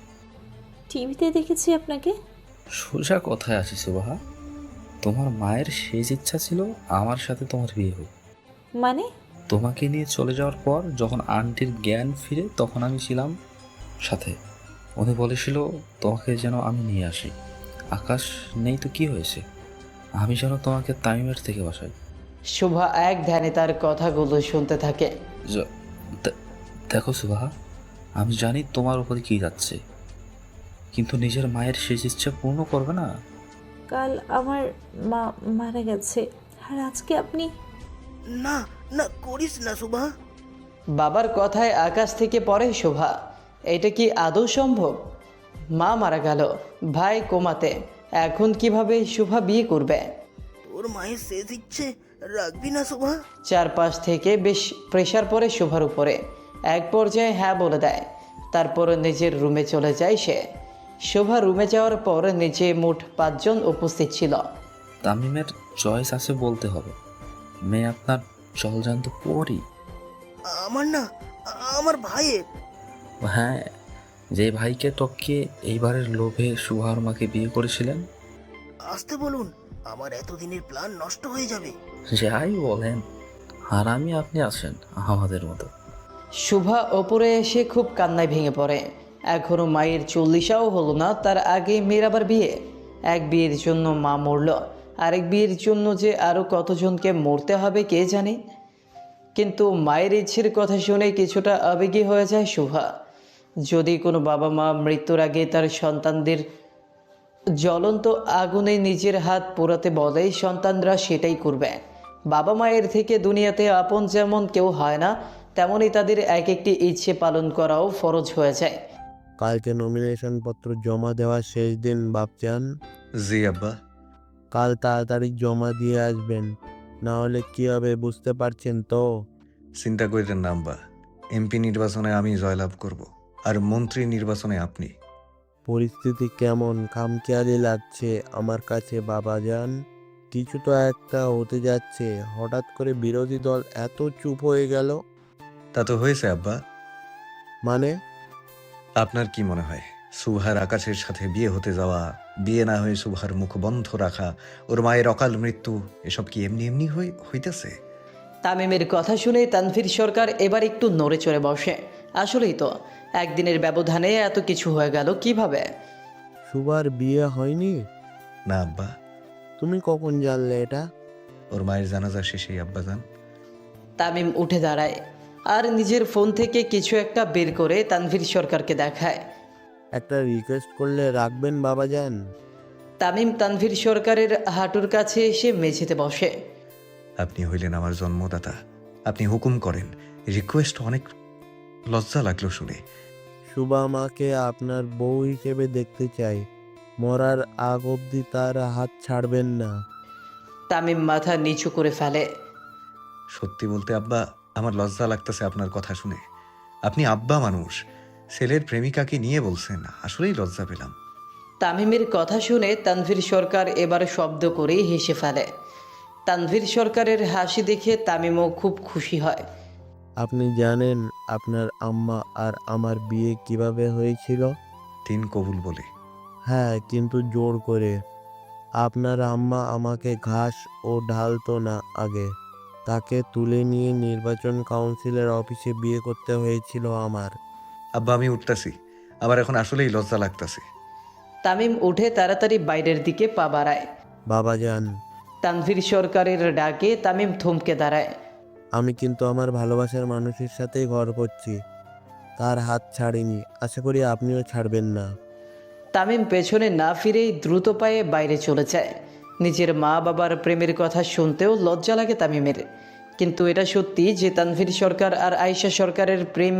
টিভিতে দেখেছি আপনাকে। সোজা কথায় আসি সুবাহা, তোমার মায়ের শেষ ইচ্ছা ছিল আমার সাথে তোমার বিয়ে হোক। মানে? তোমাকে নিয়ে চলে যাওয়ার পর যখন আন্টির জ্ঞান ফিরে তখন আমি ছিলাম সাথে। উনি বলেছিল তোমাকে যেন আমি নিয়ে আসি। আকাশ নেই তো কি হয়েছে, আমি যেন তোমাকে তামিমের থেকে বাসাই। শোভা এক ধ্যানে তার কথাগুলো শুনতে থাকে। দেখো সুবাহা, আমি জানি তোমার উপরে কি যাচ্ছে, কিন্তু নিজের মায়ের শেষ ইচ্ছা পূর্ণ করবে না? কাল আমার মা মারা গেছে, আর আজকে আপনি। না না, করিস না শুভা। বাবার কথায় আকাশ থেকে পড়ে শোভা। এটা কি আদৌ সম্ভব? মা মারা গেল, ভাই কোমাতে, এখন কিভাবে শোভা বিয়ে করবে? তোর মায়ের শেষ ইচ্ছে রাখবি না শুভা? চারপাশ থেকে বেশ প্রেশার পড়ে শোভার উপরে। এক পর্যায়ে হ্যাঁ বলে দেয়। তারপর নিজের রুমে চলে যায় সে। শোভা রুমে যাওয়ার পর নিচে মোট 5 জন উপস্থিত ছিল। তামিমের চয়েস আছে বলতে হবে, মেয়ে আপনার জলজান্ত পরই। আমার না, আমার ভাইয়ের। হ্যাঁ, যে ভাইকে টপকে এইবারের লোভে সুহার মাকে বিয়ে করেছিলেন। আসতে বলুন, আমার এতদিনের প্ল্যান নষ্ট হয়ে যাবে। যাই বলেন, আর আপনি আছেন আমাদের মতো। শুভা ওপরে এসে খুব কান্নায় ভেঙে পড়ে। এখনো মায়ের 40ও হলো না, তার আগে মেয়ের আবার বিয়ে। এক বিয়ের জন্য মা মরল, আরেক বিয়ের জন্য যে আরও কতজনকে মরতে হবে কে জানে। কিন্তু মায়ের ইচ্ছের কথা শুনে কিছুটা আবেগী হয়ে যায় শুভা। যদি কোনো বাবা মা মৃত্যুর আগে তার সন্তানদের জ্বলন্ত আগুনে নিজের হাত পোড়াতে বলে, সন্তানরা সেটাই করবে। বাবা মায়ের থেকে দুনিয়াতে আপন যেমন কেউ হয় না, তেমনই তাদের এক একটি ইচ্ছে পালন করাও ফরজ হয়ে যায়। কালকে নমিনেশন পত্র জমা দেওয়ার শেষ দিন বাপচান। জি আব্বা। কাল তাড়াতাড়ি জমা দিয়ে আসবেন, না হলে কি হবে বুঝতে পারছেন তো? চিন্তা করেন না আব্বা, এমপি নির্বাচনে আমি জয়লাভ করব, আর মন্ত্রী নির্বাচনে আপনি। পরিস্থিতি কেমন খামখেয়ালি লাগছে আমার কাছে বাবাজান। কিছু তো একটা হতে যাচ্ছে, হঠাৎ করে বিরোধী দল এত চুপ হয়ে গেল। তা তো হয়েছে আব্বা। মানে? আপনার কি মনে হয় সুহার আকাশের সাথে বিয়ে হতে যাওয়া, বিয়ে না হয়ে সুহার মুখ বন্ধ রাখা, ওর মায়ের অকাল মৃত্যু, এসব কি এমনি এমনি হইতেছে? তামিমের কথা শুনে তানভীর সরকার এবার একটু নড়ে চড়ে বসে। আসলেই তো, একদিনের ব্যবধানে এত কিছু হয়ে গেল কিভাবে? সুবার বিয়ে হয়নি? না আব্বা। তুমি কখন জানলে এটা? ওর মায়ের জানাজা শেষেই আব্বা যান। তামিম উঠে দাঁড়ায় আর নিজের ফোন থেকে কিছু একটা বের করে তানভীর সরকারকে দেখায়। একটা রিকোয়েস্ট করলে রাখবেন বাবাজান? তামিম তানভীর সরকারের হাঁটুর কাছে এসে মেঝেতে বসে। আপনি হইলেন আমার জন্মদাতা, আপনি হুকুম করেন। রিকোয়েস্ট অনেক লজ্জা লাগলো শুনে। সুবা মাকে আপনার বউ হিসেবে দেখতে চাই, মরার আগ অবধি তার হাত ছাড়বেন না। তামিম মাথা নিচু করে ফেলে। সত্যি বলতে আব্বা, আমার লজ্জা লাগতেছে আপনার কথা শুনে। আপনি আব্বা মানুষ, ছেলের প্রেমিকাকে নিয়ে বলছেন, আসলেই লজ্জা পেলাম। তামিমের কথা শুনে তানভীর সরকার এবার শব্দ করে হেসে ফেলে। তানভীর সরকারের হাসি দেখে তামিমও খুব খুশি হয়। আপনি জানেন আপনার আম্মা আর আমার বিয়ে কিভাবে হয়েছিল? 3 কবুল বলে। হ্যাঁ, কিন্তু জোর করে। আপনার আম্মা আমাকে ঘাস ও ঢালতো না আগে, তাকে তুলে নিয়ে নির্বাচন কাউন্সিলের অফিসে বিয়ে করতে হয়েছিল আমার। আব্বা আমি উঠতাছি, আমার এখন আসলেই লজ্জা লাগতাছে। তামিম উঠে তাড়াতাড়ি বাইরের দিকে পা বাড়ায়। বাবাজান, তানভীর সরকারের ডাকে তামিম থমকে দাঁড়ায়। আমি কিন্তু আমার ভালোবাসার মানুষের সাথেই ঘর করছি, তার হাত ছাড়িনি, আশা করি আপনিও ছাড়বেন না। তামিম পেছনে না ফিরেই দ্রুত পায়ে বাইরে চলে যায়। নিজের মা বাবার প্রেমের কথা শুনতেও লজ্জা লাগে তামিমের। কিন্তু এটা সত্যি যে তানভীর সরকার আর আয়েশা সরকারের প্রেম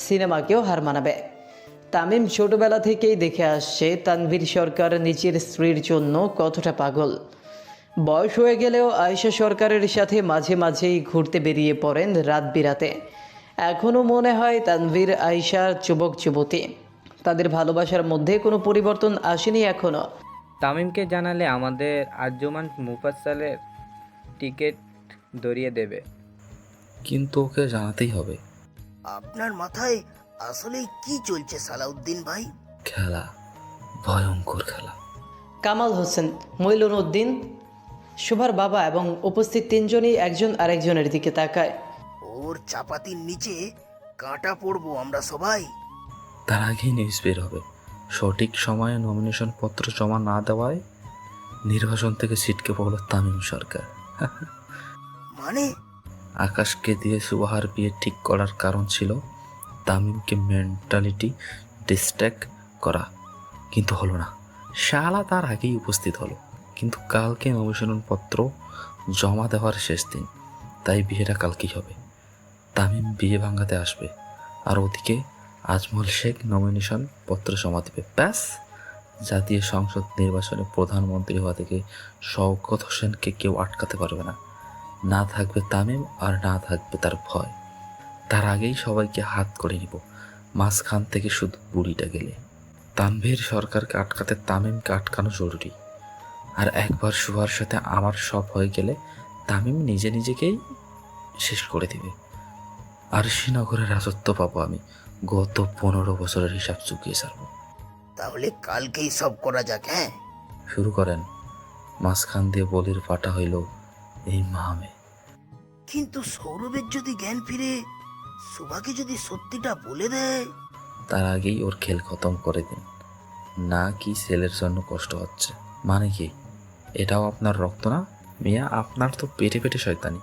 সিনেমাকেও হার মানাবে। তামিম ছোটবেলা থেকেই দেখে আসছে তানভীর সরকার নিজের স্ত্রীর জন্য কতটা পাগল। বয়স হয়ে গেলেও আয়েশা সরকারের সাথে মাঝে মাঝেই ঘুরতে বেরিয়ে পড়েন রাত বিরাতে। এখনও মনে হয় তানভীর আয়েশা যুবক যুবতী, তাদের ভালোবাসার মধ্যে কোনো পরিবর্তন আসেনি এখনও। তামিমকে জানালে আমাদের আর্জমান মুফাসসালের টিকিট ধরিয়ে দেবে। কিন্তু ওকে জানাতেই হবে। আপনার মাথায় আসলে কি চলছে সালাউদ্দিন ভাই? খেলা, ভয়ঙ্কর খেলা। কামাল হোসেন, মইনুল উদ্দিন, শুভার বাবা এবং উপস্থিত 3 জনই একজন আরেকজনের দিকে তাকায়। ওর চাপাতির নিচে কাঁটা পড়বো আমরা সবাই। তার আগেই নিউজ বের হবে, সঠিক সময়ে নমিনেশন পত্র জমা না দেওয়ায় নির্বাচন থেকে ছিটকে পড়ল তামিম সরকার। মানে? আকাশকে দিয়ে সুবাহার বিয়ে ঠিক করার কারণ ছিল তামিমকে মেন্টালিটি ডিস্ট্র্যাক্ট করা, কিন্তু হলো না। শালা তার আগেই উপস্থিত হলো, কিন্তু কালকে নমিনেশন পত্র জমা দেওয়ার শেষ দিন, তাই বিয়েটা কালকেই হবে। তামিম বিয়ে ভাঙাতে আসবে, আর ওদিকে আজমল শেখ নমিনেশন পত্র জমা দেবে। ব্যাস, জাতীয় সংসদ নির্বাচনে প্রধানমন্ত্রী হওয়া থেকে শওকত হোসেনকে কেউ আটকাতে পারবে না। না থাকবে তামিম, আর না থাকবে তার ভয়। তার আগেই সবাইকে হাত করে নিব, মাঝখান থেকে শুধু বুড়িটা গেলে। তানভীর সরকারকে আটকাতে তামিমকে আটকানো জরুরি। আর একবার সুভার সাথে আমার সব হয়ে গেলে তামিম নিজে নিজেকেই শেষ করে দিবে। আর শ্রীনগরের রাজত্ব পাবো আমি। গত 15 বছরের হিসাব চুকিয়ে ছাড়বো। তাহলে কালকেই সব করা যাক, হ্যাঁ? শুরু করেন। মাঝখান দিয়ে বলির ফাটা হইল এই মামে। কিন্তু সৌরভের যদি জ্ঞান ফিরে সুভাকে যদি সত্যিটা বলে দেয়, তার আগেই ওর খেল খতম করে দিন। না কি ছেলের জন্য কষ্ট হচ্ছে মানে কি? এটাও আপনার রক্ত না মিয়া? আপনার তো পেটে পেটে শয়তানি।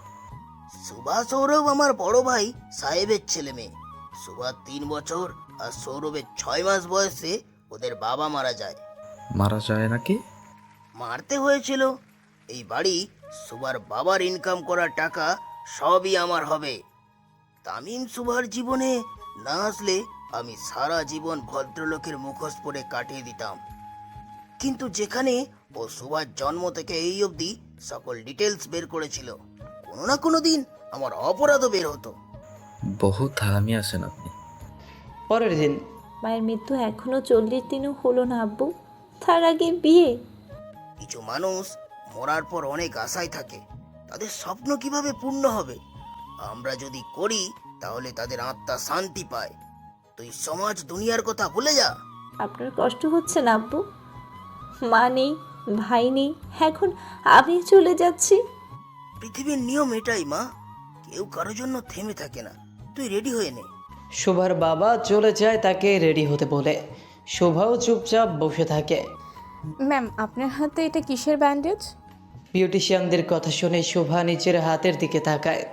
সুভা সৌরভ আমার বড় ভাই সাহেবের ছেলে মেয়ে। সুভা 3 বছর আর সৌরভের 6 মাস বয়সে ওদের বাবা মারা যায়। মারা যায় নাকি? মারতে হয়েছিল। এই বাড়ি, সুভার বাবার ইনকাম করা টাকা সবই আমার হবে। তামিম সুভার জীবনে না আসলে আমি সারা জীবন ভদ্রলোকের মুখোশ পরে কাটিয়ে দিতাম। কিন্তু যেখানে ও সুভার জন্ম থেকে এই অবধি সকল ডিটেলস বের করেছিল, কোনো না কোনো দিন আমার অপরাধও বের হতো। বহুত হারামি আছেন আপনি। পরের দিন মায়ের মৃত্যু এখনো 40 দিনও হলো না আব্বু, তার আগে বিয়ে। কিছু মানুষ মরার পর অনেক আশায় থাকে, তাদের স্বপ্ন কিভাবে পূর্ণ হবে। আমরা যদি করি তাহলে তাদের আত্মা শান্তি পায়। তুই সমাজ দুনিয়ার কথা ভুলে যা। আপনার কষ্ট হচ্ছে না আব্বু? মা নেই, ভাই নেই, এখন আমি চলে যাচ্ছি। পৃথিবীর নিয়ম এটাই মা, কেউ কারোর জন্য থেমে থাকে না। তুই রেডি হয়ে নে। শোভার বাবা চলে যায় তাকে রেডি হতে বলে। শোভাও চুপচাপ বসে থাকে। ম্যাম, আপনার হাতে এটা কিসের ব্যান্ডেজ? বিউটিশিয়ানদের কথা শুনে শোভা নিজের হাতের দিকে তাকায়।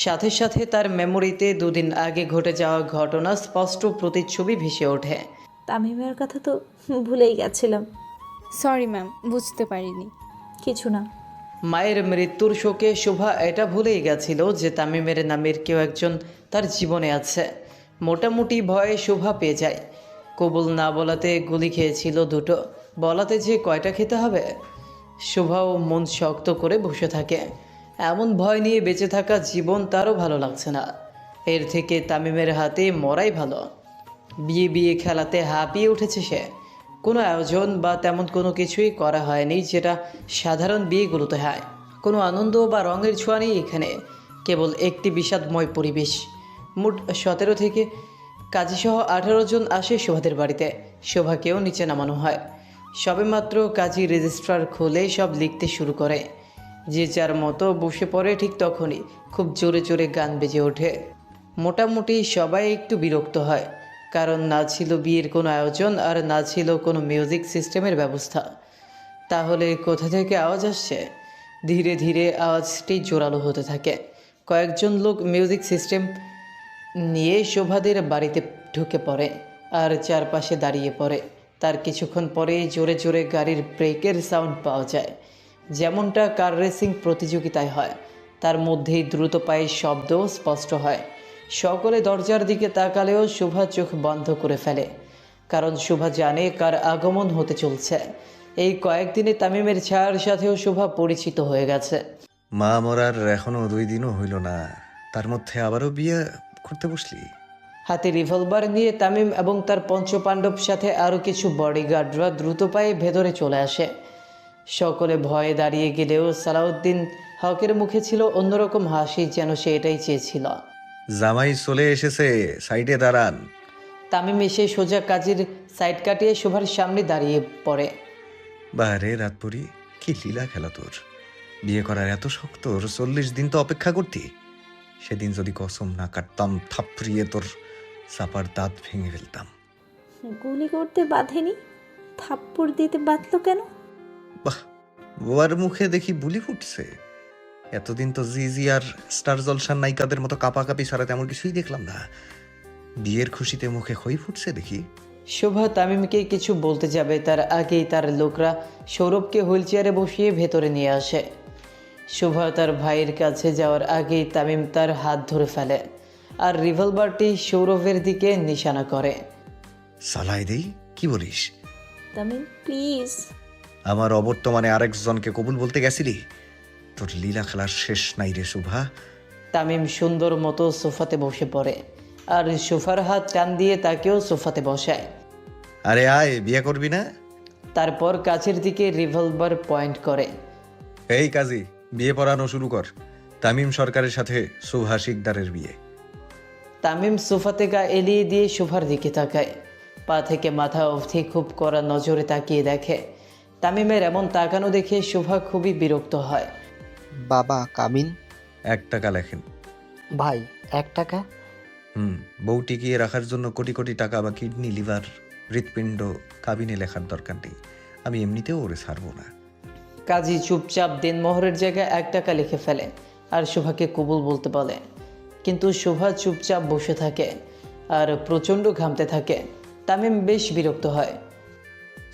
সাথে সাথে তার মেমোরিতে 2 দিন আগে ঘটে যাওয়া ঘটনা স্পষ্ট প্রতিচ্ছবি ভেসে ওঠে। তামিমের কথা তো ভুলেই গেছিলাম। সরি ম্যাম, বুঝতে পারিনি। কিছু না। মায়ের মৃত্যুর শোকে শোভা এটা ভুলেই গেছিল যে তামিমের নামের কেউ একজন তার জীবনে আছে। মোটামুটি ভয়ে শোভা পেয়ে যায়। কবুল না বলাতে গুলি খেয়েছিল 2টো, বলাতে যে কয়টা খেতে হবে। শোভাও মন শক্ত করে বসে থাকে। এমন ভয় নিয়ে বেঁচে থাকা জীবন তারও ভালো লাগছে না। এর থেকে তামিমের হাতে মরাই ভালো। বিয়ে বিয়ে খেলাতে হাঁপিয়ে উঠেছে সে। কোনো আয়োজন বা তেমন কোনো কিছুই করা হয়নি যেটা সাধারণ বিয়েগুলোতে হয়। কোনো আনন্দ বা রঙের ছোঁয়া নেই এখানে, কেবল একটি বিষাদময় পরিবেশ। মোট 17 থেকে কাজীসহ 18 জন আসে শোভাদের বাড়িতে। শোভাকেও নিচে নামানো হয়। সবেমাত্র কাজী রেজিস্ট্রার খুলে সব লিখতে শুরু করে। যে যার মতো বসে পড়ে ঠিক তখনই খুব জোরে জোরে গান বেজে ওঠে। মোটামুটি সবাই একটু বিরক্ত হয়, কারণ না ছিল বিয়ের কোনো আয়োজন আর না ছিল কোনো মিউজিক সিস্টেমের ব্যবস্থা। তাহলে কোথা থেকে আওয়াজ আসছে? ধীরে ধীরে আওয়াজটি জোরালো হতে থাকে। কয়েকজন লোক মিউজিক সিস্টেম নিয়ে শোভাদের বাড়িতে ঢুকে পড়ে আর চারপাশে দাঁড়িয়ে পড়ে। তার কিছুক্ষণ পরেই জোরে জোরে গাড়ির ব্রেকের সাউন্ড পাওয়া যায়, যেমনটা কার রেসিং প্রতিযোগিতায় হয়। তার মধ্যেই দ্রুত পায়ের শব্দও স্পষ্ট হয়। সকলে দরজার দিকে তাকালেও শোভা চোখ বন্ধ করে ফেলে, কারণ শোভা জানে কার আগমন হতে চলছে। এই কয়েকদিনে তামিমের ছায়ার সাথেও শোভা পরিচিত হয়ে গেছে। মা মরার এখনো 2 দিনও হইল না, তার মধ্যে আবারও বিয়ে করতে বসলি? হাতে রিভলভার নিয়ে তামিম এবং তার পঞ্চপাণ্ডব সাথে আরও কিছু বডিগার্ডরা দ্রুত পায়ে ভেতরে চলে আসে। সকলে ভয়ে দাঁড়িয়ে গেলেও সালাউদ্দিন হকের মুখে ছিল অন্যরকম হাসি, যেন সে এটাই চেয়েছিল। জামাই চলে এসেছে, সাইডে দাঁড়ান। তামিম এসে সোজা কাজীর সাইড কাটিয়ে শোভার সামনে দাঁড়িয়ে পড়ে। বারে রাতপুরি, কি লীলা খেলা তোর! বিয়ে করার এত শখ তোর, 40 দিন তো অপেক্ষা করতি। সেদিন যদি কসম না কাটতাম, থাপড়িয়ে তোর চাপার দাঁত ভেঙে ফেলতাম। গুলি করতে বাঁধেনি, থাপ্পড় দিতে বাঁধলো কেন? বাহ, বুয়ার মুখে দেখি বুলি ফুটছে। এতদিন তো জিজি আর স্টার জলসার নায়িকাদের মতো কাপাকাপি ছাড়া তেমন কিছুই দেখলাম না। বিয়ের খুশিতে মুখে খই ফুটছে দেখি। শোভা তামিমকে কিছু বলতে যাবে, তার আগেই তার লোকরা সৌরভকে হুইল চেয়ারে বসিয়ে ভেতরে নিয়ে আসে। শোভা তার ভাইয়ের কাছে যাওয়ার আগেই তামিম তার হাত ধরে ফেলে আর রিভলভারটি সৌরভের দিকে নিশানা করে। সালাই দেই, কি বলিস? তামিম প্লিজ। আমার অবর্তমানে আরেকজনকে কবুল বলতে গেছিলি? তোর লীলা খেলার শেষ নাই রে শোভা। তামিম সুন্দর মতো সোফাতে বসে পড়ে আর সোফার হাত টান দিয়ে তাকেও সোফাতে বসায়। আরে আয়, বিয়ে করবি না? তারপর কাছের দিকে রিভলভার পয়েন্ট করে। এই কাজী, বিয়ে পড়ানো শুরু কর। তামিম সরকারের সাথে শোভা শিকদারের বিয়ে। তামিম সোফাতে গা এলিয়ে দিয়ে শোভার দিকে তাকায়। পা থেকে মাথা অবধি খুব কড়া নজরে তাকিয়ে দেখে। তামিমের এমন তাকানো দেখে শোভা খুবই বিরক্ত হয়। বাবা কামিন। 1 টাকা লেখেন। ভাই 1 টাকা? বউ টিকিয়ে রাখার জন্য কোটি কোটি টাকা বা কিডনি, লিভার, হৃৎপিণ্ড কাবিনে লেখার দরকার নেই। আমি এমনিতেও ওরে ছাড়বো না। কাজী চুপচাপ দিনমোহরের জায়গায় 1 টাকা লিখে ফেলে আর শোভাকে কবুল বলতে বলে। কিন্তু শোভা চুপচাপ বসে থাকে আর প্রচণ্ড ঘামতে থাকে। তামিম বেশ বিরক্ত হয়।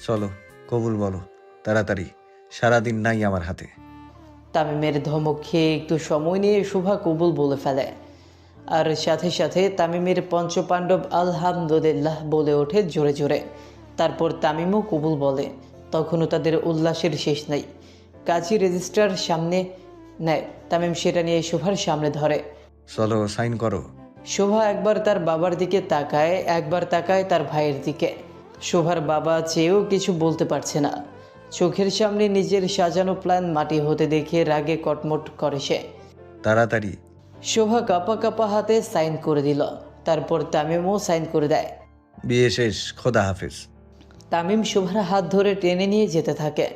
চলো কবুল বলো তাড়াতাড়ি, সারাদিন নাই আমার হাতে। তামিমের ধমক খেয়ে একটু সময় নিয়ে শোভা কবুল বলে ফেলে। আর সাথে সাথে তামিমের পঞ্চপাণ্ডব আলহামদুলিল্লাহ বলে ওঠে জোরে জোরে। তারপর তামিমও কবুল বলে। তখনও তাদের উল্লাসের শেষ নেই। কাজী রেজিস্ট্রার সামনে নেয়, তামিম সেটা নিয়ে শোভার সামনে ধরে। চলো সাইন করো। শোভা একবার তার বাবার দিকে তাকায়, একবার তাকায় তার ভাইয়ের দিকে। শোভার বাবা চেয়েও কিছু বলতে পারছে না। চোখের সামনে নিজের সাজানো প্ল্যান মাটি হতে দেখে রাগে কটমট করে সে। তাড়াতাড়ি। শোভা কাপা কাপা হাতে সাইন করে দিল। তারপর তামিমও সাইন করে দেয়। বিয়ে শেষ, খোদা হাফেজ। তামিম শোভার হাত ধরে টেনে নিয়ে যেতে থাকে।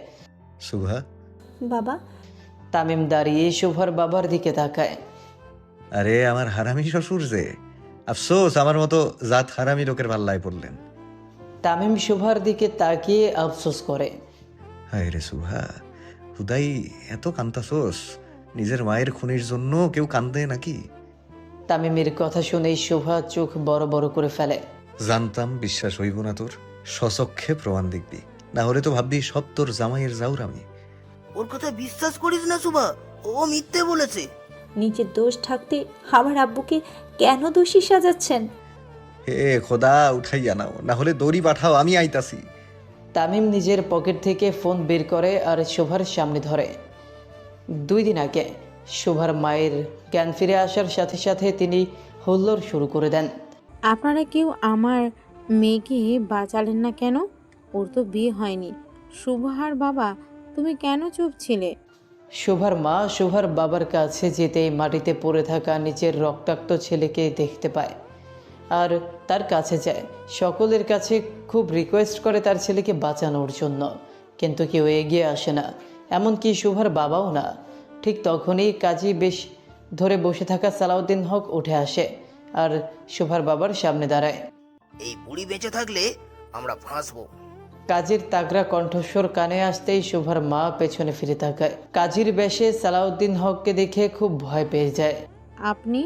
শুভা। বাবা। তামিম দাঁড়িয়ে শোভার বাবার দিকে তাকায়। আরে আমার হারামি শ্বশুর যে, আফসোস আমার মতো জাত হারামি লোকের পাল্লায় পড়লেন। তামিম শোভার দিকে তাকিয়ে আফসোস করে। হায় রে শুভা, হুদাই এত কান্তাছোস? নিজের মায়ের খুনির জন্য কেউ কান্দে নাকি? তামিমের কথা শুনেই শোভা চোখ বড় বড় করে ফেলে। জানতাম বিশ্বাস হইব না তোর, সচক্ষে প্রমাণ দেখবি, না হলে তো ভাববি সব তোর জামাইয়ের জাউর আমি। ওর কথা বিশ্বাস করিস না সুভা, ও মিথ্যে বলেছে। নিজের দোষ থাকতে আমার আব্বুকে কেন দোষী সাজাচ্ছেন? হে খোদা উঠাইয়া নাও, না হলে দড়ি পাঠাও, আমি আইতাছি। তামিম নিজের পকেট থেকে ফোন বের করে আর শোভার সামনে ধরে। 2 দিন আগে শোভার মায়ের জ্ঞান ফিরে আসার সাথে সাথে তিনি হুল্লোড় শুরু করে দেন। আপনারা কেউ আমার মেয়েকে বাঁচালেন না কেন? ওর তো বিয়ে হয়নি। শুভার বাবা, তুমি কেন চুপ ছিলে? শোভার মা শোভার বাবার কাছে যেতেই মাটিতে পড়ে থাকা নিজের রক্তাক্ত ছেলেকে দেখতে পায় আর তার কাছে যায়। সকলের কাছে খুব রিকোয়েস্ট করে তার ছেলেকে বাঁচানোর জন্য, কিন্তু কেউ এগিয়ে আসে না, এমনকি শোভার বাবাও না। ঠিক তখনই কাজী বেশ ধরে বসে থাকা সালাউদ্দিন হক উঠে আসে আর শোভার বাবার সামনে দাঁড়ায়। এই বুড়ি বেঁচে থাকলে আমরা ফাঁসবো। কাজীর তাগড়া কণ্ঠস্বর কানে আসতেই শোভার মা পেছনে ফিরে তাকায়। কাজীর বেশে সালাউদ্দিন হককে দেখে খুব ভয় পেয়ে যায়। আপনি?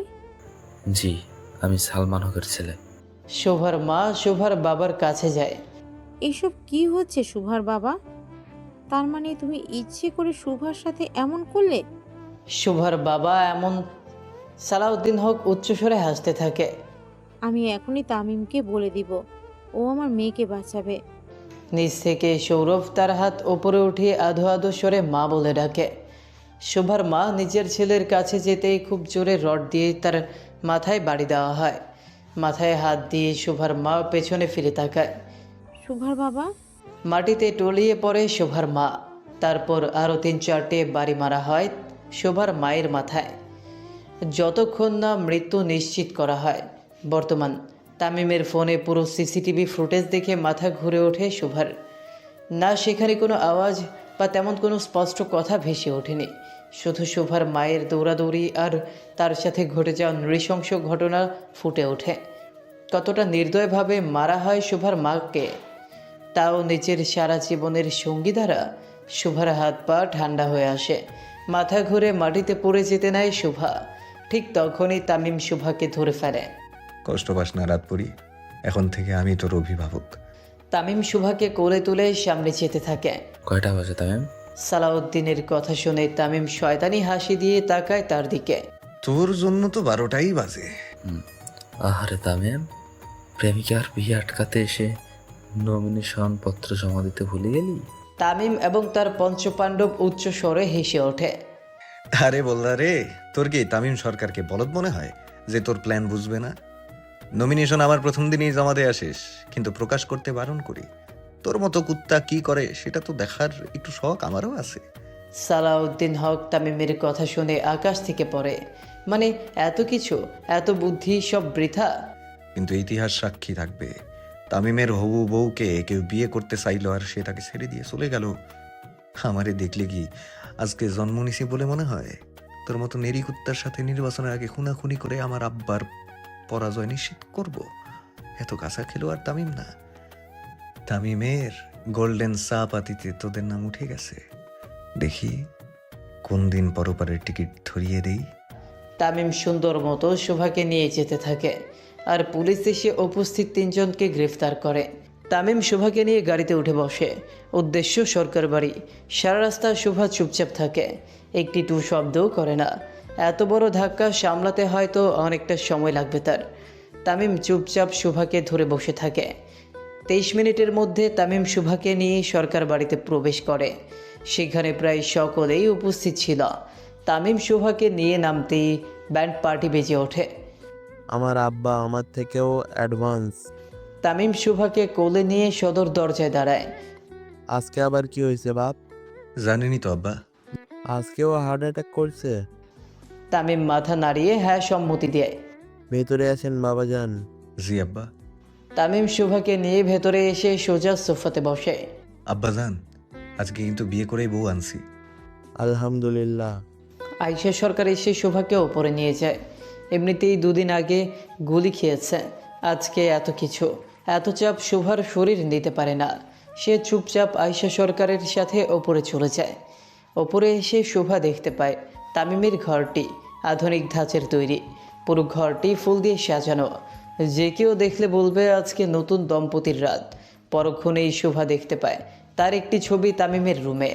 জি, আমি সালমান হকের ছেলে। শোভার মা শোভার বাবার কাছে যায়। এসব কি হচ্ছে শুভার বাবা? তার মানে তুমি ইচ্ছে করে শুভার সাথে এমন করলে? শোভার বাবা এমন সালাউদ্দিন হক উচ্চস্বরে হাসতে থাকে। আমি এখনই তামিমকে বলে দিব, ও আমার মেয়েকে বাঁচাবে। নিচ থেকে সৌরভ তার হাত ওপরে উঠিয়ে আধো আধো স্বরে মা বলে ডাকে। শোভার মা নিজের ছেলের কাছে যেতেই খুব জোরে রড দিয়ে তার মাথায় বাড়ি দেওয়া হয়। মাথায় হাত দিয়ে শোভার মা পেছনে ফিরে তাকায়। শুভার বাবা? মাটিতে টলিয়ে পড়ে শোভার মা। তারপর আরও 3-4টে বাড়ি মারা হয় শোভার মায়ের মাথায়, যতক্ষণ না মৃত্যু নিশ্চিত করা হয়। বর্তমান তামিমের ফোনে পুরো সিসিটিভি ফুটেজ দেখে মাথা ঘুরে ওঠে শোভার। না সেখানে কোনো আওয়াজ বা তেমন কোনো স্পষ্ট কথা ভেসে ওঠেনি, শুধু শোভার মায়ের দৌড়াদৌড়ি আর তার সাথে ঘটে যাওয়া নৃশংস ঘটনা ফুটে ওঠে। কতটা নির্দয়ভাবে মারা হয় শোভার মাকে, তাও নিজের সারা জীবনের সঙ্গী দ্বারা। শোভার হাত পা ঠান্ডা হয়ে আসে, মাথা ঘুরে মাটিতে পড়ে যেতে নেয় শোভা। ঠিক তখনই তামিম শোভাকে ধরে ফেলে। কষ্ট পাস না রাতপুরি, এখন থেকে আমি তোর অভিভাবক। তামিম শোভাকে কোলে তুলে সামনে যেতে থাকে। কয়টা বাজে তামিম? সালাউদ্দিনের কথা শুনে তামিম শয়তানি হাসি দিয়ে তাকায় তার দিকে। তোর জন্য তো 12টাই বাজে। আহারে তামিম, প্রেমিকার বিয়ে আটকাতে এসে নমিনেশন পত্র জমা দিতে ভুলে গেলি? তামিম এবং তার পঞ্চপাণ্ডব উচ্চ স্বরে হেসে ওঠে। আরে বলরা রে, তোর কি তামিম সরকারকে বলদ মনে হয় যে তোর প্ল্যান বুঝবে না? নমিনেশন আমার প্রথম দিনই জমা দেয়া শেষ, কিন্তু প্রকাশ করতে বারণ করি। তোর মতো কুত্তা কি করে সেটা তো দেখার একটু শখ আমারও আছে। সালাউদ্দিন হক তামিমের কথা শুনে আকাশ থেকে পড়ে। মানে এত কিছু, এত বুদ্ধি সব বৃথা। কিন্তু ইতিহাস সাক্ষী থাকবে, তামিমের হবু বউকে কেউ বিয়ে করতে চাইলো আর সে তাকে ছেড়ে দিয়ে চলে গেল। আমারে দেখলে কি আজকে জন্ম নিছি বলে মনে হয়? তোর মতো নেরি কুত্তার সাথে নির্বাচনের আগে খুনাখুনি করে আমার আব্বার পরাজয় নিশ্চিত করব? এত কাঁচা খেলোয়াড় তামিম না। তামিমের গোল্ডেন চা পাতিতে তোদের নাম উঠে গেছে। দেখি কোন দিন পরপারের টিকিট ধরিয়ে দেই। তামিম সুন্দর মতো শোভাকে নিয়ে যেতে থাকে আর পুলিশ এসে উপস্থিত 3 জনকে গ্রেফতার করে। তামিম শোভাকে নিয়ে গাড়িতে উঠে বসে। উদ্দেশ্য সরকার বাড়ি। সারা রাস্তা শোভা চুপচাপ থাকে, একটি টু শব্দও করে না। এত বড় ধাক্কা সামলাতে হয়তো অনেকটা সময় লাগবে তার। তামিম চুপচাপ শোভাকে ধরে বসে থাকে। 23 মিনিটের মধ্যে তামিম শোভাকে নিয়ে সরকার বাড়িতে প্রবেশ করে। সেখানে প্রায় সকলেই উপস্থিত ছিল। তামিম শোভাকে নিয়ে নামতেই ব্যান্ড পার্টি বেজে ওঠে। আমার আব্বা আমার থেকেও অ্যাডভান্স। তামিম শোভাকে কোলে নিয়ে সদর দরজায় দাঁড়ায়। আজকে আবার কি হয়েছে বাপ? জানেনি তো আব্বা। আজকেও হার্ট অ্যাটাক করছে? তামিম মাথা নাড়িয়ে হ্যাঁ সম্মতি দেয়। ভেতরে আছেন বাবাজান। জি আব্বা। তামিম শোভাকে নিয়ে ভেতরে এসে সোজা সোফাতে বসে। আব্বা জান, আজকে কিন্তু বিয়ে করেই বউ আনছি। আলহামদুলিল্লাহ। আয়শা সরকার এসে শোভাকে ওপরে নিয়ে যায়। এমনিতেই 2 দিন আগে গুলি খেয়েছে, আজকে এত কিছু, এত চাপ শোভার শরীর নিতে পারে না। সে চুপচাপ আয়শা সরকারের সাথে ওপরে চলে যায়। ওপরে এসে শোভা দেখতে পায় তামিমের ঘরটি আধুনিক ধাঁচের তৈরি। পুরো ঘরটি ফুল দিয়ে সাজানো। যে কেউ দেখলে বলবে আজকে নতুন দম্পতির রাত। পরক্ষণেই শোভা দেখতে পায় তার একটি ছবি তামিমের রুমে।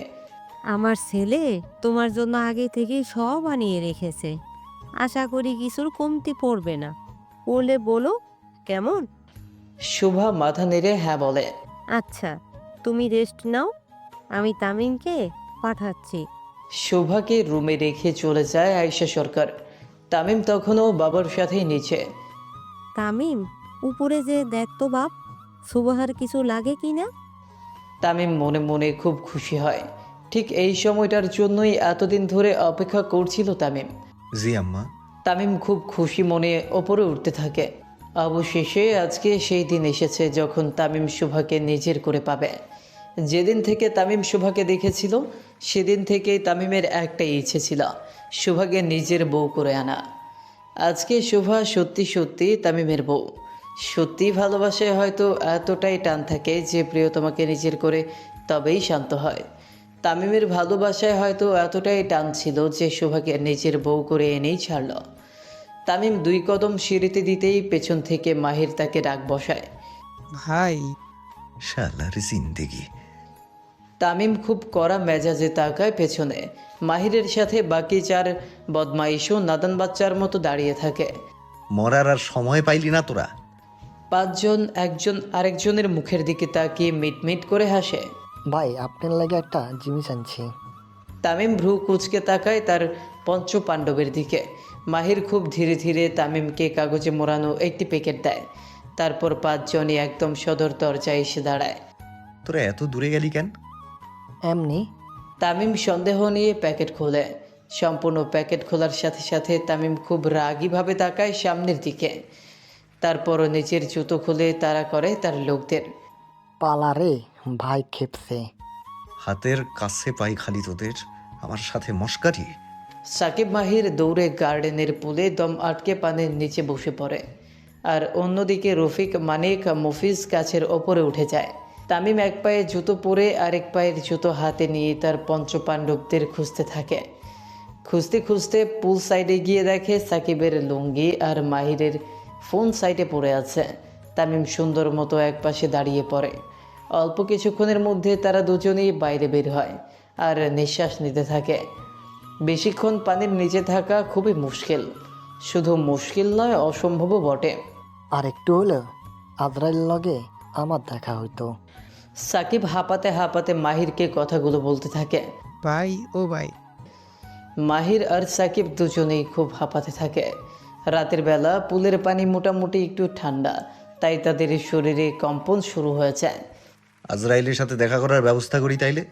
আমার ছেলে তোমার জন্য আগে থেকেই সব আনিয়ে রেখেছে, আশা করি কিছুর কমতি পড়বে না। বলে বলো কেমন? শোভা মাথা নেড়ে হ্যাঁ বলে। আচ্ছা, তুমি রেস্ট নাও, আমি তামিমকে পাঠাচ্ছি। শোভাকে রুমে রেখে চলে যায় আয়শা সরকার। তামিম তখনও বাবার সাথেই নিচে। তামিম, উপরে যে দেখ তো বাপ, সুবাহার কিছু লাগে কি না। তামিম মনে মনে খুব খুশি হয়। ঠিক এই সময়টার জন্যই এতদিন ধরে অপেক্ষা করছিল তামিম। জি আম্মা। তামিম খুব খুশি মনে ওপরে উঠতে থাকে। অবশেষে আজকে সেই দিন এসেছে যখন তামিম শোভাকে নিজের করে পাবে। যেদিন থেকে তামিম শোভাকে দেখেছিল সেদিন থেকেই তামিমের একটাই ইচ্ছে ছিল, শোভাকে নিজের বউ করে আনা। আজকে শোভা সত্যি সত্যি তামিমের বউ। সত্যি ভালোবাসায় হয়তো এতটাই টান থাকে যে প্রিয়তমাকে নিজের করে তবেই শান্ত হয়। তামিমের ভালোবাসায় হয়তো এতটাই টান ছিল যে শোভাকে নিজের বউ করে এনেই ছাড়ল। তামিম 2 কদম সিঁড়িতে দিতেই পেছন থেকে মাহির তাকে ডাক বসায়। ভাই। শালার জিন্দেগি। তামিম খুব কড়া মেজাজে তাকায় পেছনে। মাহিরের সাথে বাকি 4 বদমাইশও নাদান বাচ্চার মতো দাঁড়িয়ে থাকে। মরার আর সময় পাইলি না তোরা? 5 জন একজন আরেকজনের মুখের দিকে তাকিয়ে মিটমিট করে হাসে। ভাই আপনার লাগে একটা জিনিস আনছি। তামিম ভ্রু কুঁচকে তাকায় তার পঞ্চ পাণ্ডবের দিকে। মাহির খুব ধীরে ধীরে তামিমকে কাগজে মোড়ানো একটি প্যাকেট দেয়। তারপর 5 জনই একদম সদর দরজায় এসে দাঁড়ায়। তোরা এত দূরে গেলি কেন? এমনি। তামিম সন্দেহ নিয়ে প্যাকেট খোলে। সম্পূর্ণ প্যাকেট খোলার সাথে সাথে তামিম খুব রাগীভাবে তাকায় সামনের দিকে। তারপর নিচের জুতো খুলে তাড়া করে তার লোকদের। পালারে ভাই খেপছে। হাতের কাছে পাই খালি তোদের, আমার সাথে মস্কারি। সাকিব মাহির দৌড়ে গার্ডেনের পুলে দম আটকে পানির নিচে বসে পড়ে। আর অন্যদিকে রফিক, মানিক, মফিজ গাছের ওপরে উঠে যায়। তামিম এক পায়ে জুতো পরে আরেক পায়ের জুতো হাতে নিয়ে তার পঞ্চপাণ্ডবদের খুঁজতে থাকে। খুঁজতে খুঁজতে পুল সাইডে গিয়ে দেখে সাকিবের লুঙ্গি আর মাহিরের ফোন সাইডে পড়ে আছে। তামিম সুন্দর মতো এক পাশে দাঁড়িয়ে পড়ে। অল্প কিছুক্ষণের মধ্যে তারা দুজনেই বাইরে বের হয় আর নিঃশ্বাস নিতে থাকে। বেশিক্ষণ পানির নিচে থাকা খুবই মুশকিল। শুধু মুশকিল নয়, অসম্ভবও বটে। আর একটু হলো আজরাইল লগে আমার দেখা হইতো। সাকিব হাঁপাতে হাঁপাতে মাহিরকে কথাগুলো বলতে থাকে। ভাই ও ভাই। মাহির আর সাকিব দুজনেই খুব হাঁপাতে থাকে। রাতের বেলা পুলের পানি মোটামুটি একটু ঠান্ডা, তাই তাদের শরীরে কম্পন শুরু হয়ে যায়। আজরাইলের সাথে দেখা করার ব্যবস্থা করি তাইলে?